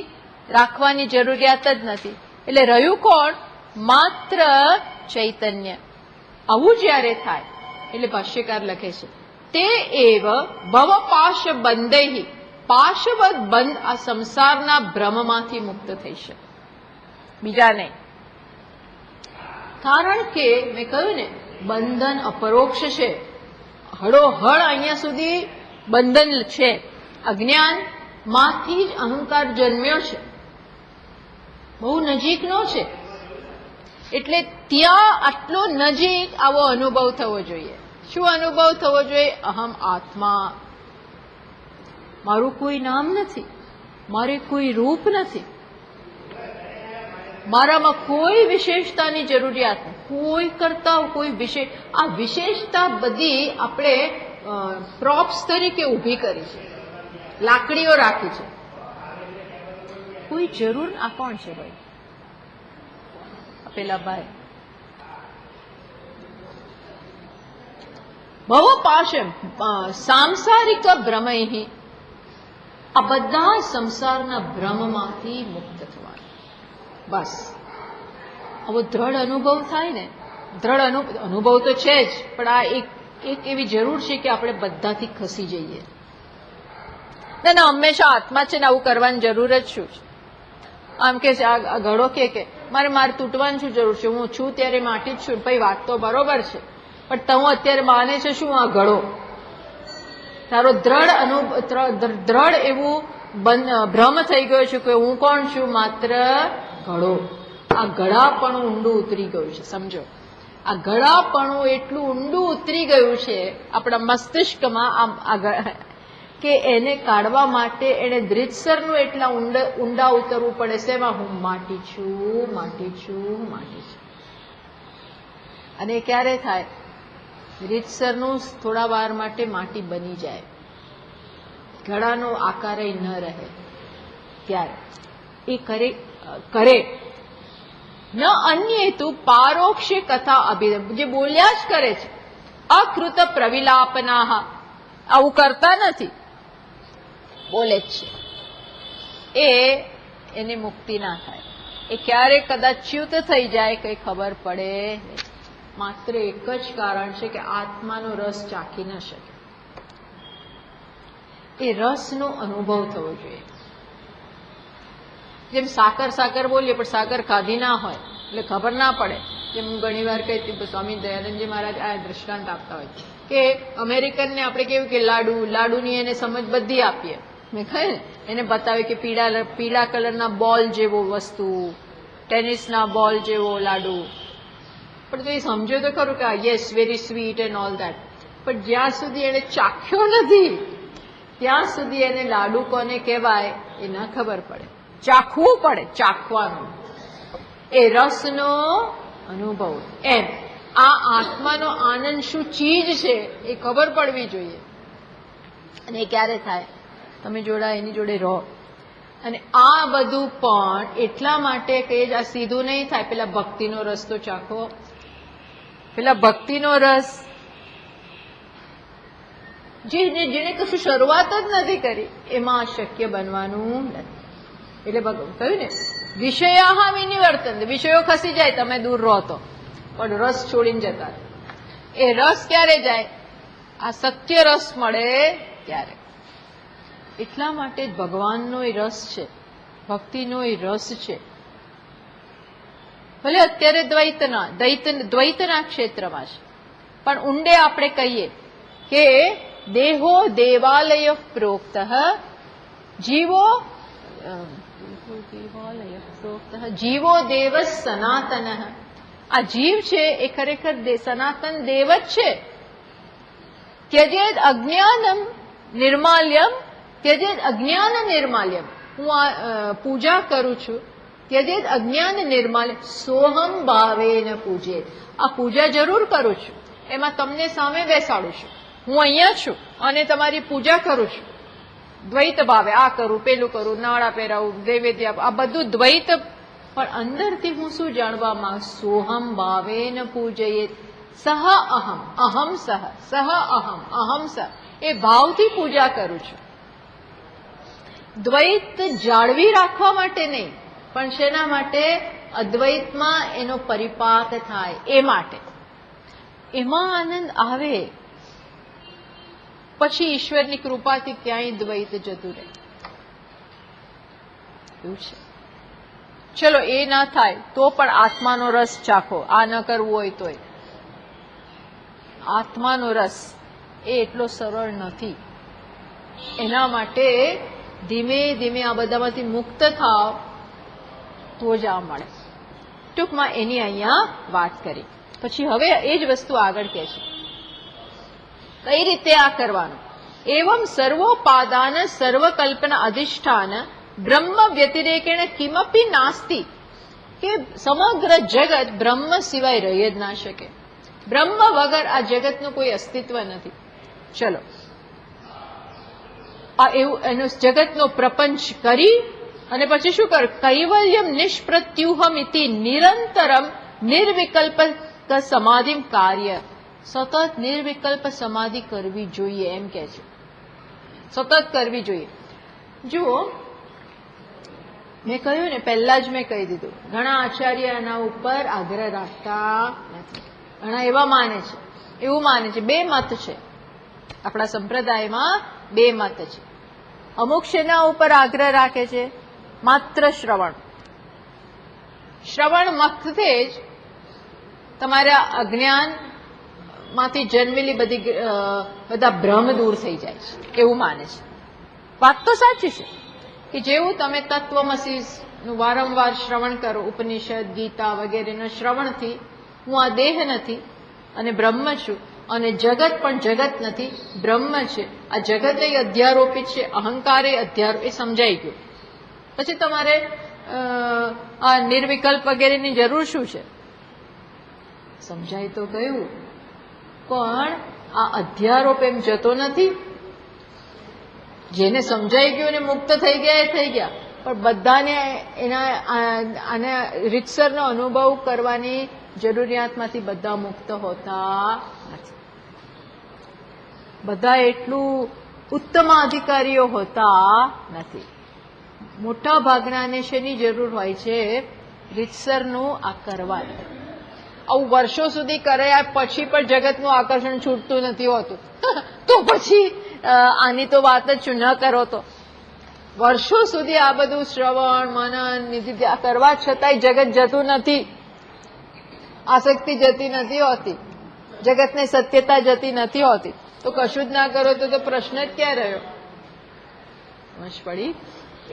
રાખવાની જરૂરિયાત જ નથી. એટલે રહ્યું કોણ? માત્ર ચૈતન્ય. આવું જ્યારે થાય એટલે ભાષ્યકાર લખે છે તે એવ ભવપાશ બંધૈ, પાશવદ બંધ આ સંસારના ભ્રમમાંથી મુક્ત થઈ શકે, બીજા નહીં. કારણ કે મેં કહ્યું ને, બંધન અપરોક્ષ છે. હળોહળ અહીંયા સુધી બંધન છે. અજ્ઞાનમાંથી જ અહંકાર જન્મ્યો છે, બહુ નજીકનો છે. એટલે ત્યાં આટલો નજીક આવો અનુભવ થવો જોઈએ. શું અનુભવ થવો જોઈએ? અહમ આત્મા. મારું કોઈ નામ નથી, મારે કોઈ રૂપ નથી, મારામાં કોઈ વિશેષતાની જરૂરિયાત નથી. કોઈ કરતા કોઈ વિશેષ, આ વિશેષતા બધી આપણે પ્રોપ્સ તરીકે ઊભી કરી છે, લાકડીઓ રાખી છે. કોઈ જરૂર. આ કોણ છે ભાઈ? પેલા ભાઈ. ભવપાશમ સાંસારિક ભ્રમૈ, આ બધા સંસારના ભ્રમમાંથી મુક્ત થવાનું. બસ આવો દ્રઢ અનુભવ થાય ને. દ્રઢ અનુભવ તો છે જ, પણ આ એક એવી જરૂર છે કે આપણે બધાથી ખસી જઈએ. ના, હંમેશા આત્મા છે ને, આવું કરવાની જરૂર જ શું છે? આમ કે આ ઘડો કે મારે તૂટવાની શું જરૂર છે? હું છું ત્યારે માટી જ છું. ભાઈ વાત તો બરોબર છે, પણ તું અત્યારે માને છે શું આ ઘડો? તારો દ્રઢ એવું ભ્રમ થઈ ગયો છે કે હું કોણ છું? માત્ર ઘડો. આ ઘડાપણું ઊંડું ઉતરી ગયું છે. સમજો, આ ઘડાપણું એટલું ઊંડું ઉતરી ગયું છે આપણા મસ્તિષ્કમાં કે એને કાઢવા માટે એને દ્રિતસરનું એટલા ઊંડા ઉતરવું પડે છે. એમાં હું માટી છું, માટી છું, માટી છું. અને ક્યારે થાય? રીતસરનું થોડા વાર માટે માટી બની જાય, ઘડાનો આકાર ન રહે, ત્યારે એ કરે ન અન્ય હેતુ પારોક્ષે કથા અભિધમ, જે બોલ્યા જ કરે છે. અકૃત પ્રવિલાપના, આવું કરતા નથી, બોલે જ છે. એને મુક્તિ ના થાય. એ ક્યારેક કદાચ ચ્યુત થઈ જાય, કઈ ખબર પડે. માત્ર એક જ કારણ છે કે આત્માનો રસ ચાખી ન શકે. એ રસનો અનુભવ થવો જોઈએ. જેમ સાકર બોલીએ પણ સાકર ખાધી ના હોય એટલે ખબર ના પડે. જેમ હું ઘણી વાર કહેતી, સ્વામી દયાનંદજી મહારાજ આ દ્રષ્ટાંત આપતા હોય કે અમેરિકનને આપણે કેવું કે લાડુની એને સમજ બધી આપીએ. મેં કહે ને, એને બતાવે કે પીળા કલરના બોલ જેવો વસ્તુ, ટેનિસના બોલ જેવો લાડુ. પણ તો એ સમજો તો ખરું કે yes, very sweet and all that. પણ જ્યાં સુધી એને ચાખ્યો નથી ત્યાં સુધી એને લાડુ કોને કહેવાય એ ના ખબર પડે. ચાખવું પડે, ચાખવાનું. એ રસનો અનુભવ. એમ આ આત્માનો આનંદ શું ચીજ છે એ ખબર પડવી જોઈએ. અને એ ક્યારે થાય? તમે એની જોડે રહો. અને આ બધું પણ એટલા માટે કે આ સીધું નહીં થાય. પેલા ભક્તિનો રસ તો ચાખો. પેલા ભક્તિનો રસ જેને કશું શરૂઆત જ નથી કરી એમાં શક્ય બનવાનું નથી. એટલે કહ્યું ને વિષયા વિનિવર્તન, વિષયો ખસી જાય તમે દૂર રહો તો, પણ રસ છોડીને જતા. એ રસ ક્યારે જાય? આ સત્ય રસ મળે ત્યારે. એટલા માટે જ ભગવાનનો એ રસ છે, ભક્તિનો એ રસ છે. ભલે અત્યારે દ્વૈતના ક્ષેત્રમાં છે, પણ ઊંડે આપણે કહીએ કે દેહો દેવાલય પ્રોક્ત જીવો દેવ સનાતન. આ જીવ છે એ ખરેખર સનાતન દેવ જ છે. ત્યજેદ અજ્ઞાનમ નિર્માલ્યમ, ત્યજેદ અજ્ઞાન નિર્માલ્યમ. હું આ પૂજા કરું છું. ત્યજેદ અજ્ઞાન નિર્માલ્યમ સોહમ ભાવેન પૂજેત. આ પૂજા જરૂર કરું છું, એમાં તમને સામે બેસાડું છું. હું અહીંયા છું અને તમારી પૂજા કરું છું દ્વૈત ભાવે. આ કરું, પેલું કરું, નાળા પહેરાવું, નૈવેદ્ય, આ બધું દ્વૈત. પણ અંદરથી હું શું જાણવા માંગ? સોહમ ભાવેન પૂજયેત. સહ અહમ, અહમ સહ, સહ અહમ, અહમ સહ. એ ભાવથી પૂજા કરું છું. દ્વૈત જાળવી રાખવા માટે નહીં, પણ શેના માટે? અદ્વૈતમાં એનો પરિપાક થાય એ માટે. એમાં આનંદ આવે. પછી ઈશ્વરની કૃપાથી ક્યાંય દ્વૈત જતું રહે એવું છે. ચલો એ ના થાય તો પણ આત્માનો રસ ચાખો. આ ન કરવું હોય તોય આત્માનો રસ એ એટલો સરળ નથી. એના માટે ધીમે ધીમે આ બધામાંથી મુક્ત થાવ તો જ આ મળે. ટૂંકમાં એની અહીંયા વાત કરી. પછી હવે એ જ વસ્તુ આગળ કહે છે કઈ રીતે આ કરવાનું. એવમ સર્વોપાદાન સર્વકલ્પના અધિષ્ઠાન બ્રહ્મ વ્યતિરેકેણ કિમપી નાસ્તિ. કે સમગ્ર જગત બ્રહ્મ સિવાય રહી જ ના શકે. બ્રહ્મ વગર આ જગતનું કોઈ અસ્તિત્વ નથી. ચલો આ એવું એનો જગતનો પ્રપંચ કરી અને પછી શું કર? કૈવલ્યમ નિષ્પ્રત્યુહમ ઇતિ નિરંતરમ નિર્વિકલ્પ સમાધિ કાર્ય. સતત નિર્વિકલ્પ સમાધિ કરવી જોઈએ એમ કે છે. સતત કરવી જોઈએ. જુઓ મેં કહ્યું ને, પહેલા જ મેં કહી દીધું, ઘણા આચાર્ય એના ઉપર આગ્રહ રાખતા નથી. ઘણા એવા માને છે, એવું માને છે. બે મત છે આપણા સંપ્રદાયમાં, બે મત છે. અમુક શેના ઉપર આગ્રહ રાખે છે? માત્ર શ્રવણ. શ્રવણ મતથી જ તમારા અજ્ઞાન માંથી જન્મેલી બધા ભ્રમ દૂર થઈ જાય છે એવું માને છે. વાત તો સાચી છે કે જેવું તમે તત્વમસીનું વારંવાર શ્રવણ કરો, ઉપનિષદ, ગીતા વગેરેના શ્રવણથી હું આ દેહ નથી અને બ્રહ્મ છું, અને જગત પણ જગત નથી, બ્રહ્મ છે. આ જગત એ અધ્યારોપિત છે, અહંકાર એ અધ્યારોપ, એ સમજાઈ ગયું. પછી તમારે આ નિર્વિકલ્પ વગેરેની જરૂર શું છે? સમજાય તો ગયું, પણ આ અધ્યારોપ એમ જતો નથી. જેને સમજાઈ ગયું ને મુક્ત થઈ ગયા એ થઈ ગયા, પણ બધાને એના આને રીતસરનો અનુભવ કરવાની જરૂરિયાતમાંથી બધા મુક્ત હોતા નથી. બધા એટલું ઉત્તમ અધિકારીઓ હોતા નથી. મોટા ભાગનાને શેની જરૂર હોય છે? રીતસરનું આ કરવાનું. આવું વર્ષો સુધી કર્યા પછી પણ જગતનું આકર્ષણ છૂટતું નથી હોતું તો પછી આની તો વાત જ ન કરો. તો વર્ષો સુધી આ બધું શ્રવણ મનન નિધિ કરવા છતાંય જગત જતું નથી, આસક્તિ જતી નથી હોતી, જગતને સત્યતા જતી નથી હોતી. તો કશું જ ના કરો તો પ્રશ્ન જ ક્યાં રહ્યો? સમજ પડી?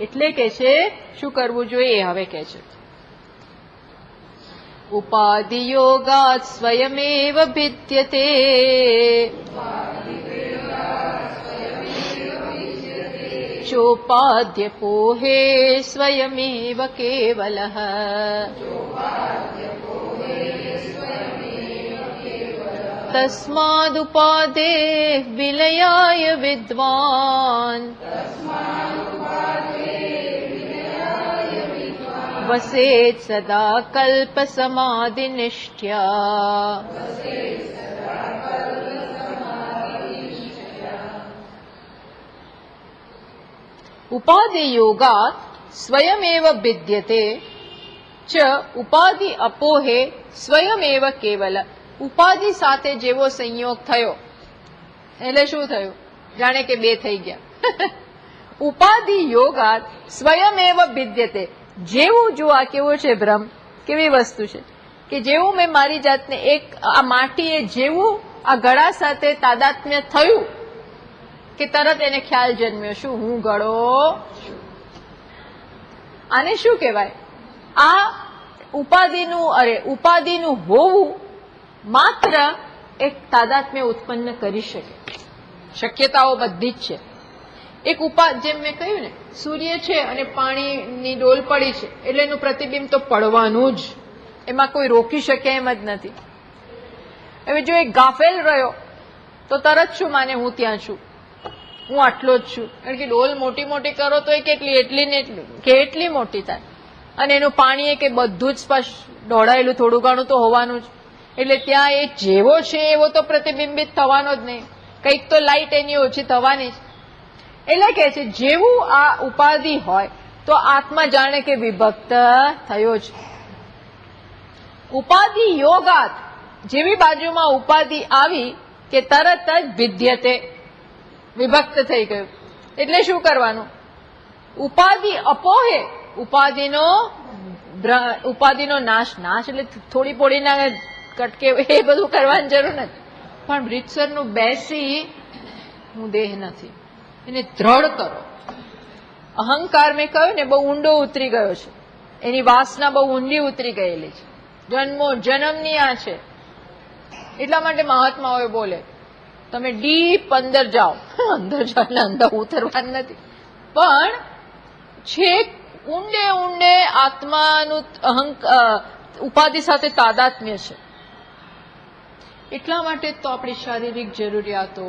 એટલે કે છે શું કરવું જોઈએ એ હવે કે છે. ઉપાધિ યોગાત સ્વયમેવ ભિદ્યતે ચોપાદ્ય પોહે સ્વયમેવ કેવલઃ. તસ્માદુપાદે વિલયાય વિદ્વાન वसेत् सदा कल्प समाधि निष्ठ्या उपाधि योगात् स्वयमेव विद्यते च उपाधि अपोहे स्वयमेव केवल। उपाधि साथे जेवो संयोग थयो એટલે શું થયું? જાણે કે બે થઈ ગયા. ઉપાધિ યોગાત સ્વયમેવ વિદ્યતે. જેવું જો આ કેવો છે ભ્રમ, કેવી વસ્તુ છે કે જેવું મેં મારી જાતને એક આ માટીએ જેવું આ ગળા સાથે તાદાત્મ્ય થયું કે તરત એને ખ્યાલ જન્મ્યો શું હું ગળો છું. આને શું કહેવાય? આ ઉપાધિનું હોવું માત્ર એક તાદાત્મ્ય ઉત્પન્ન કરી શકે. શક્યતાઓ બધી જ છે. એક જેમ મેં કહ્યું ને, સૂર્ય છે અને પાણીની ડોલ પડી છે એટલે એનું પ્રતિબિંબ તો પડવાનું જ, એમાં કોઈ રોકી શકે એમ જ નથી. હવે જો એક ગાફેલ રહ્યો તો તરત શું માને હું ત્યાં છું, હું આટલો જ છું. કારણ કે ડોલ મોટી મોટી કરો તો એ એટલી ને એટલી મોટી થાય અને એનું પાણી કે બધું જ સ્પષ્ટ દોડાયેલું થોડું ઘણું તો હોવાનું જ. એટલે ત્યાં એ જેવો છે એવો તો પ્રતિબિંબિત થવાનો જ નહીં, કંઈક તો લાઈટ એની ઓછી થવાની જ. એટલે કે છે જેવું આ ઉપાધિ હોય તો આત્મા જાણે કે વિભક્ત થયો જ. ઉપાધિ યોગાત જેવી બાજુમાં ઉપાધિ આવી કે તરત જ વિદ્યતે વિભક્ત થઈ ગયું. એટલે શું કરવાનું? ઉપાધિ અપોહે ઉપાધિનો નાશ એટલે થોડી પોડીના કટકે એ બધું કરવાની જરૂર નથી. પણ રીતસરનું બેસી હું દેહ નથી એને દ્રઢ કરો. અહંકાર મેં કહ્યું ને બહુ ઊંડો ઉતરી ગયો છે, એની વાસના બહુ ઊંડી ઉતરી ગયેલી છે, જન્મની આ છે. એટલા માટે મહાત્માઓએ બોલે તમે ડીપ અંદર જાઓ. અંદર જાઓ એટલે અંદર ઉતરવાનું નથી, પણ છેક ઊંડે ઊંડે આત્માનું ઉપાધિ સાથે તાદાત્મ્ય છે. એટલા માટે તો આપણી શારીરિક જરૂરિયાતો,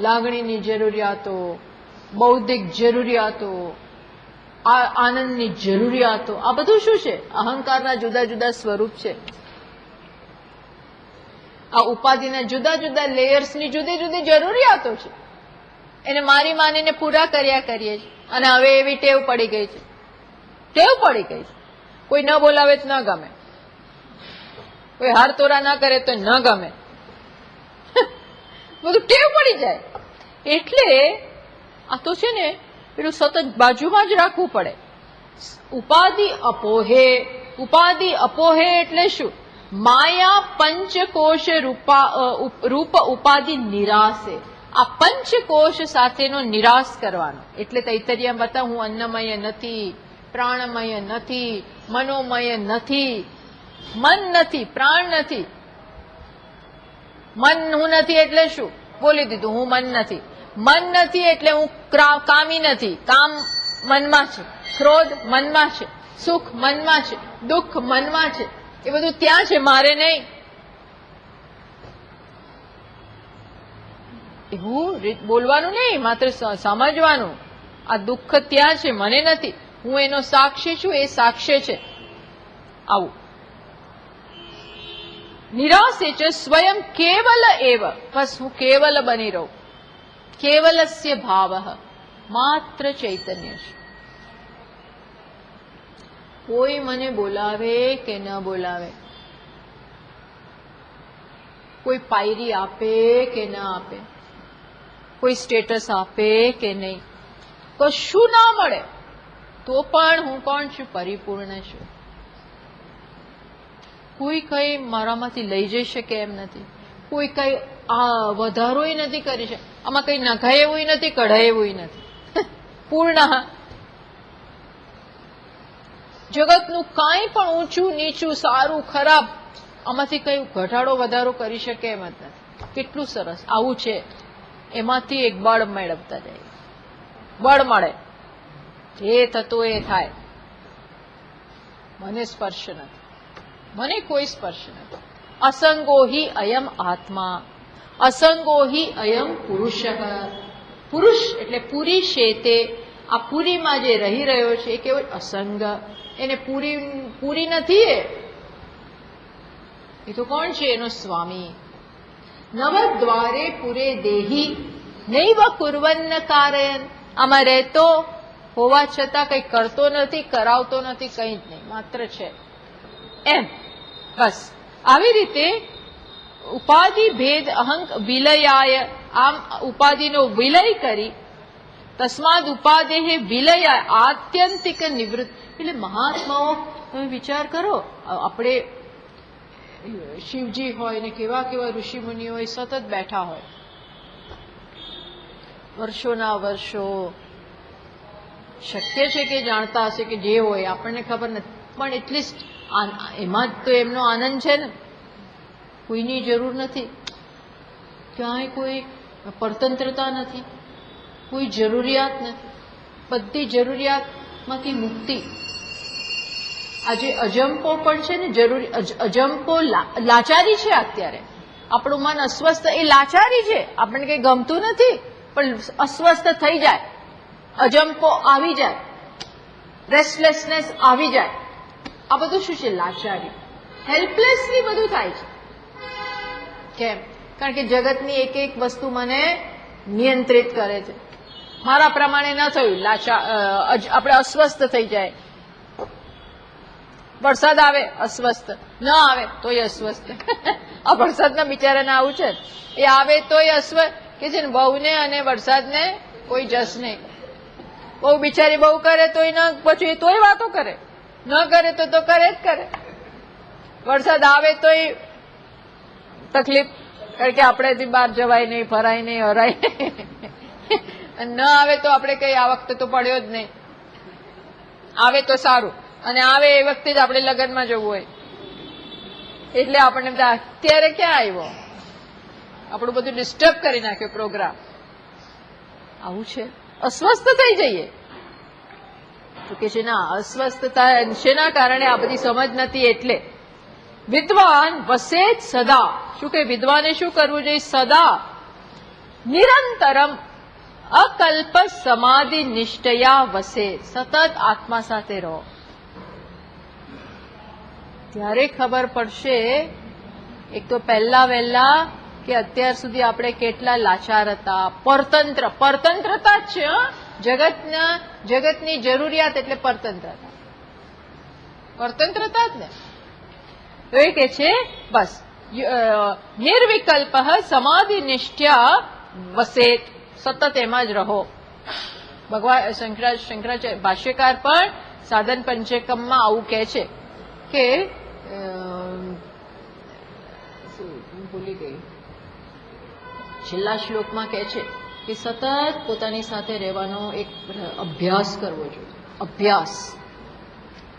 લાગણીની જરૂરિયાતો, બૌદ્ધિક જરૂરિયાતો, આનંદની જરૂરિયાતો, આ બધું શું છે? અહંકારના જુદા જુદા સ્વરૂપ છે. આ ઉપાધિના જુદા જુદા લેયર્સની જુદી જુદી જરૂરિયાતો છે. એને મારી માનીને પૂરા કર્યા કરીએ છીએ અને હવે એવી ટેવ પડી ગઈ છે. કોઈ ન બોલાવે તો ન ગમે, કોઈ હાર તોરા ના કરે તો ન ગમે, બધું ટેવ પડી જાય. એટલે આ તો છે ને પેલું સતત બાજુમાં જ રાખવું પડે. ઉપાધિ અપોહે એટલે શું? માયા પંચકોશ રૂપ ઉપાધિ નિરાશે. આ પંચકોશ સાથેનો નિરાશ કરવાનો. એટલે તૈતરીયા બતા હું અન્નમય નથી, પ્રાણમય નથી, મનોમય નથી, મન નથી, પ્રાણ નથી. મન હું નથી એટલે શું? બોલી દીધું હું મન નથી. મન નથી એટલે હું કામી નથી, કામ મનમાં છે, ક્રોધ મનમાં છે, સુખ મનમાં છે, દુઃખ મનમાં છે. એ બધું ત્યાં છે, મારે નહીં. એવું બોલવાનું નહીં, માત્ર સમજવાનું. આ દુઃખ ત્યાં છે, મને નથી, હું એનો સાક્ષી છું, એ સાક્ષ્ય છે. આવું નિરાશે છે સ્વયં કેવલ એવ. બસ હું કેવલ બની રહું. કેવલસ્ય ભાવ માત્ર ચૈતન્ય છે. કોઈ મને બોલાવે કે ન બોલાવે, કોઈ પાયરી આપે કે ન આપે, કોઈ સ્ટેટસ આપે કે નહીં, કશું ના મળે તો પણ હું કોણ છું? પરિપૂર્ણ છું. કોઈ કઈ મારામાંથી લઈ જઈ શકે એમ નથી. કોઈ કઈ વધારોય નથી કરી શકે. આમાં કઈ નખાય એવું નથી, કઢાય એવું નથી. પૂર્ણ. જગતનું કાંઈ પણ ઊંચું નીચું, સારું ખરાબ, આમાંથી કઈ ઘટાડો વધારો કરી શકે એમ જ નથી. કેટલું સરસ આવું છે. એમાંથી એક બળ મેળવતા જાય, બળ મળે, જે થતું એ થાય. મને સ્પર્શ નથી, મને કોઈ સ્પર્શ નથી. અસંગો હિ અયમ આત્મા, અસંગો હિ અયમ પુરુષ. પુરુષ એટલે પુરી શેતે, આ પુરીમાં જે રહી રહ્યો છે એ કેવો અસંગ, એને પૂરી નથી. એ તો કોણ છે? એનો સ્વામી. નવદ્વારે પુરે દેહી નૈવ કુર્વન્ન કારયન. આમાં રહેતો હોવા છતાં કંઈ કરતો નથી, કરાવતો નથી, કંઈ જ નહીં, માત્ર છે એમ. બસ આવી રીતે ઉપાધિ ભેદ અહંક વિલયાય, આમ ઉપાધિનો વિલય કરી, તસ્માદ ઉપાદેહે વિલયાય આત્યંતિક નિવૃત્ત. એટલે મહાત્માઓ, તમે વિચાર કરો, આપણે શિવજી હોય ને કેવા કેવા ઋષિમુનિઓ સતત બેઠા હોય, વર્ષોના વર્ષો. શક્ય છે કે જાણતા હશે કે જે હોય, આપણને ખબર નથી, પણ એટલીસ્ટ એમાં જ તો એમનો આનંદ છે ને. કોઈની જરૂર નથી, ક્યાંય કોઈ પરતંત્રતા નથી, કોઈ જરૂરિયાત નથી, બધી જરૂરિયાતમાંથી મુક્તિ. આજે અજંપો પણ છે ને, જરૂરી અજંપો લાચારી છે. અત્યારે આપણું મન અસ્વસ્થ, એ લાચારી છે. આપણને કંઈ ગમતું નથી પણ અસ્વસ્થ થઈ જાય, અજંપો આવી જાય, રેસ્ટલેસનેસ આવી જાય. આ બધું શું છે? લાચારી. હેલ્પલેસલી બધું થાય છે. કેમ? કારણ કે જગતની એક એક વસ્તુ મને નિયંત્રિત કરે છે. મારા પ્રમાણે ન થયું, આપણે અસ્વસ્થ થઈ જાય. વરસાદ આવે અસ્વસ્થ, ન આવે તોય અસ્વસ્થ. આ વરસાદના બિચારાને આવું છે, એ આવે તોય અસ્વસ્થ કે છે ને. બહુને અને વરસાદને કોઈ જસ નહીં. બહુ બિચારી બહુ કરે તોય ન, પછી તોય વાતો કરે, ન કરે તો કરે જ કરે. વરસાદ આવે તોય તકલીફ, કારણ કે આપણેથી બહાર જવાય નહીં, ફરાય નહીં, હરાય નહીં. ન આવે તો આપણે કઈ આ વખતે તો પડ્યો જ નહીં, આવે તો સારું. અને આવે એ વખતે જ આપણે લગ્નમાં જવું હોય એટલે આપણને અત્યારે ક્યાં આવ્યો, આપણું બધું ડિસ્ટર્બ કરી નાખ્યો પ્રોગ્રામ. આવું છે, અસ્વસ્થ થઈ જઈએ. તો કે છે ના, અસ્વસ્થતા શેના કારણે? આ બધી સમજ નથી. એટલે વિદ્વાન વસે જ સદા. શું કે વિદ્વાને શું કરવું જોઈએ? સદા નિરંતરમ અકલ્પ સમાધિ નિષ્ઠયા વસે. સતત આત્મા સાથે રહો. ત્યારે ખબર પડશે એક તો પહેલા વહેલા કે અત્યાર સુધી આપણે કેટલા લાચાર હતા. પરતંત્રતા જ છે. જગતની જરૂરિયાત એટલે પરતંત્રતા જ ને. તો એ કે છે બસ નિર્વિકલ્પ સમાધિ નિષ્ઠ્યા વસેત. સતત એમાં જ રહો. ભગવાન શંકરાચાર્ય ભાષ્યકાર પણ સાધન પંચકમમાં આવું કહે છે કે ભૂલી ગઈ, છેલ્લા શ્લોકમાં કહે છે કે સતત પોતાની સાથે રહેવાનો એક અભ્યાસ કરવો જોઈએ. અભ્યાસ,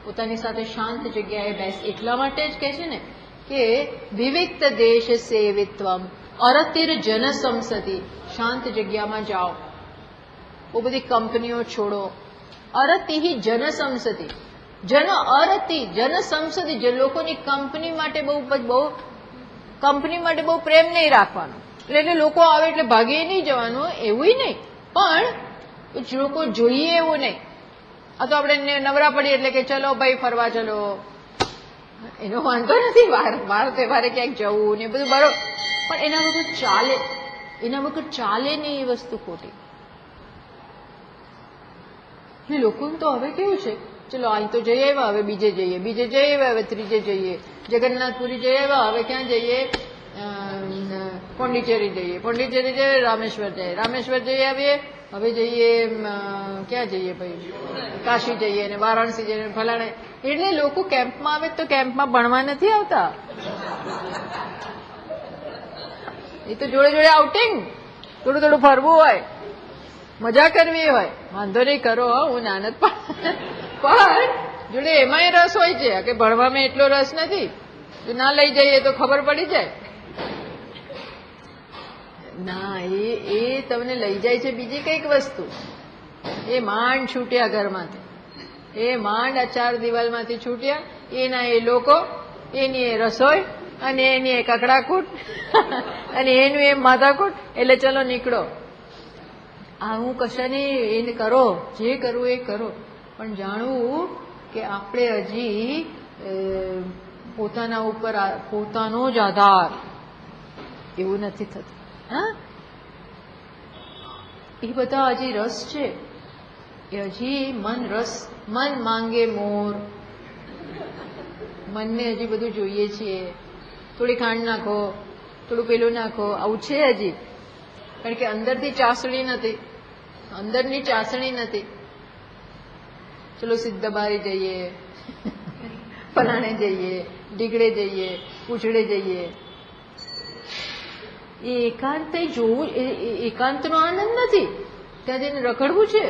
પોતાની સાથે શાંત જગ્યાએ બેસ. એટલા માટે જ કહે છે ને કે વિવિક્ત દેશ સેવિત્વમ અરતિર જન સંસદી. શાંત જગ્યામાં જાઓ, બહુ બધી કંપનીઓ છોડો. અરતિ જન સંસદી. જન સંસદી. જે લોકોની કંપની માટે બહુ પ્રેમ નહીં રાખવાનો. એટલે લોકો આવે એટલે ભાગી નહીં જવાનું, એવું નહીં. પણ લોકો જોઈએ એવું નહીં. આ તો આપણે નવરા પડીએ એટલે કે ચલો ભાઈ ફરવા ચલો, એનો વાંધો નથી. વાર તહેવારે ક્યાંક જવું ને બધું બરોબર, પણ એના વગર ચાલે નહીં. એ વસ્તુ ખોટી. લોકોનું તો હવે કેવું છે, ચલો અહીં તો જઈ આવ્યા, હવે બીજે જઈએ, હવે ત્રીજે જઈએ, જગન્નાથપુરી જઈ આવ્યા, હવે ક્યાં જઈએ? પોંડિચેરી જઈએ, રામેશ્વર જઈ આવીએ, હવે જઈએ ક્યાં જઈએ ભાઈ? કાશી જઈએ ને વારાણસી જઈએ ફલાણે. એટલે લોકો કેમ્પમાં આવે તો કેમ્પમાં ભણવા નથી આવતા. એ તો જોડે જોડે આઉટિંગ, થોડું ફરવું હોય, મજા કરવી હોય, વાંધો નહીં કરો, હું નાનત પણ જોડે એમાંય રસ હોય છે કે ભણવામાં એટલો રસ નથી. જો ના લઈ જઈએ તો ખબર પડી જાય. ના, એ તમને લઈ જાય છે બીજી કઈક વસ્તુ. એ માંડ છૂટ્યા ઘરમાંથી, એ માંડ આ 4 દિવાલમાંથી છૂટ્યા. એના એ લોકો, એની એ રસોઈ અને એની એ કકડાકૂટ અને એનું એ માથાકૂટ. એટલે ચલો નીકળો. આ હું કશાને એને કરો, જે કરવું એ કરો, પણ જાણવું કે આપણે હજી પોતાના ઉપર પોતાનો જ આધાર એવું નથી થતું. હા, એ બધા હજી રસ છે, એ હજી મન માંગે મોર. મનને હજી બધું જોઈએ છીએ. થોડી ખાંડ નાખો, થોડું પેલું નાખો, આવું છે હજી. કારણ કે અંદરથી ચાસણી નથી, અંદરની ચાસણી નથી. ચલો સિદ્ધ બારી જઈએ, પલાણે જઈએ, ડીગડે જઈએ, પૂછડે જઈએ. એ એકાંત જોવું, એકાંતનો આનંદ નથી. ત્યાં જઈને રખડવું છે,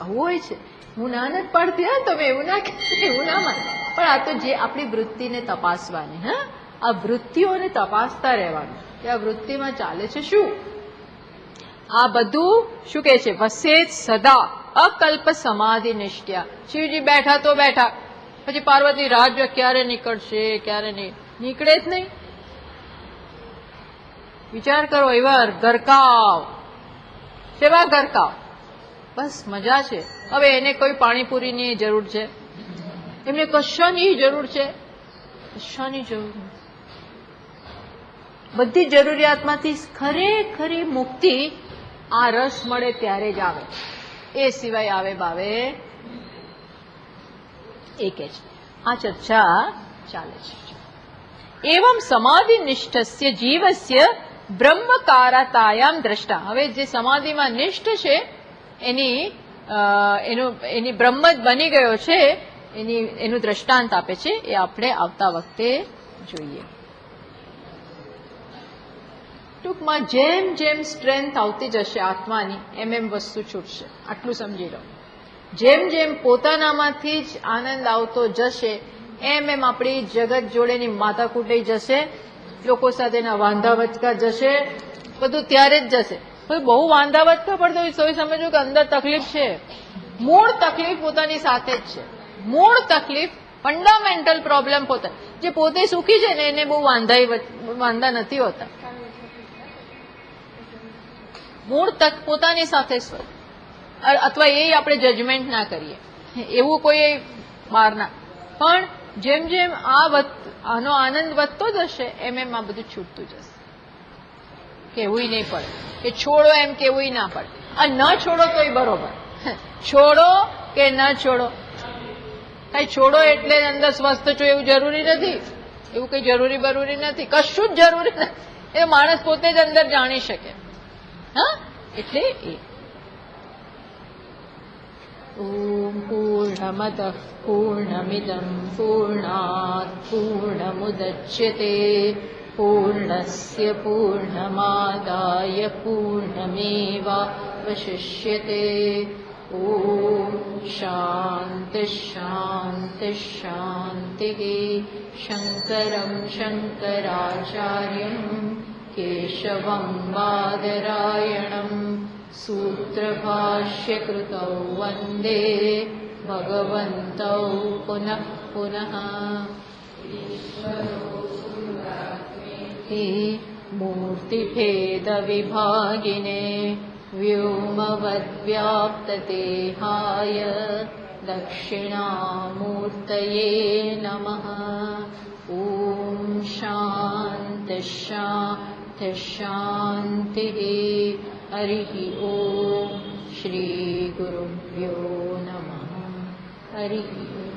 આવું હોય છે. હું ના નથી પાડતી, હા, તમે એવું ના માન. પણ આ તો જે આપણી વૃત્તિને તપાસવાની, હા, આ વૃત્તિઓને તપાસતા રહેવાનું કે આ વૃત્તિમાં ચાલે છે શું. આ બધું શું કે છે? વસેત સદા અકલ્પ સમાધિ નિષ્ઠ્યા. શિવજી બેઠા તો બેઠા, પછી પાર્વતી રાહ ક્યારે નીકળશે, ક્યારે નહીં. નીકળે જ નહીં. વિચાર કરો, એવા ગરકાવ, સેવા ગરકાવ, બસ મજા છે. હવે એને કોઈ પાણીપુરીની જરૂર છે? એમને કશાની જરૂર છે? કશાની જરૂર નથી. બધી જરૂરિયાતમાંથી ખરેખરી મુક્તિ આ રસ મળે ત્યારે જ આવે, એ સિવાય આવે બાવે એ કે છે. આ ચર્ચા ચાલે છે. એવમ સમાધિ નિષ્ઠસ્ય જીવસ્ય બ્રહ્મકારતાયામ દ્રષ્ટા. હવે જે સમાધિમાં નિષ્ઠ છે એની બ્રહ્મ જ બની ગયો છે, એનું દ્રષ્ટાંત આપે છે. એ આપણે આવતા વખતે જોઈએ. ટૂંકમાં જેમ જેમ સ્ટ્રેન્થ આવતી જશે આત્માની, એમ વસ્તુ છૂટશે. આટલું સમજી લો. જેમ જેમ પોતાનામાંથી જ આનંદ આવતો જશે, એમ આપણી જગત જોડેની માથાકૂટાઈ જશે, લોકો સાથેના વાંધા વચકા જશે, બધું ત્યારે જ જશે. બહુ વાંધા વચકા પડતો હોય તો સમજો કે અંદર તકલીફ છે. મૂળ તકલીફ પોતાની સાથે જ છે. મૂળ તકલીફ, ફંડામેન્ટલ પ્રોબ્લેમ પોતા. જે પોતે સુખી છે ને એને બહુ વાંધા નથી હોતા. મૂળ તક પોતાની સાથે જ, અથવા એ આપણે જજમેન્ટ ના કરીએ, એવું કોઈ બહાર ના. પણ જેમ જેમ આનો આનંદ વધતો જશે એમ આ બધું છૂટતું જશે. કેવું નહીં પડે કે છોડો, એમ કેવું ના પડે. આ ન છોડો તોય બરોબર, છોડો કે ન છોડો, કઈ છોડો એટલે અંદર સ્વસ્થ છો એવું જરૂરી નથી. એવું કઈ જરૂરી નથી, કશું જ જરૂરી નથી. એ માણસ પોતે જ અંદર જાણી શકે. હા, એટલે એ ઓમ પૂર્ણમદ પૂર્ણમિદં પૂર્ણાત પૂર્ણમુદચ્યતે પૂર્ણસ્ય પૂર્ણમાદાય પૂર્ણમેવાવશિષ્યતે. ઓમ શાંતિ શાંતિ શાંતિ. શંકરં શંકરાચાર્યં કેશવં બાદરાયણં સૂત્રભાષ્યકૃતૌ વંદે ભગવन्तૌ પુનઃ પુનઃ. મૂર્તિભેદવિભાગિને વ્યોમવદ્વ્યાપ્તદેહાય દક્ષિણામૂર્તયે નમઃ. ઓમ શાંતિ શાંતિ શાંતિ. હરિ ઓમ. શ્રી ગુરુભ્યો નમઃ. હરિ ઓમ.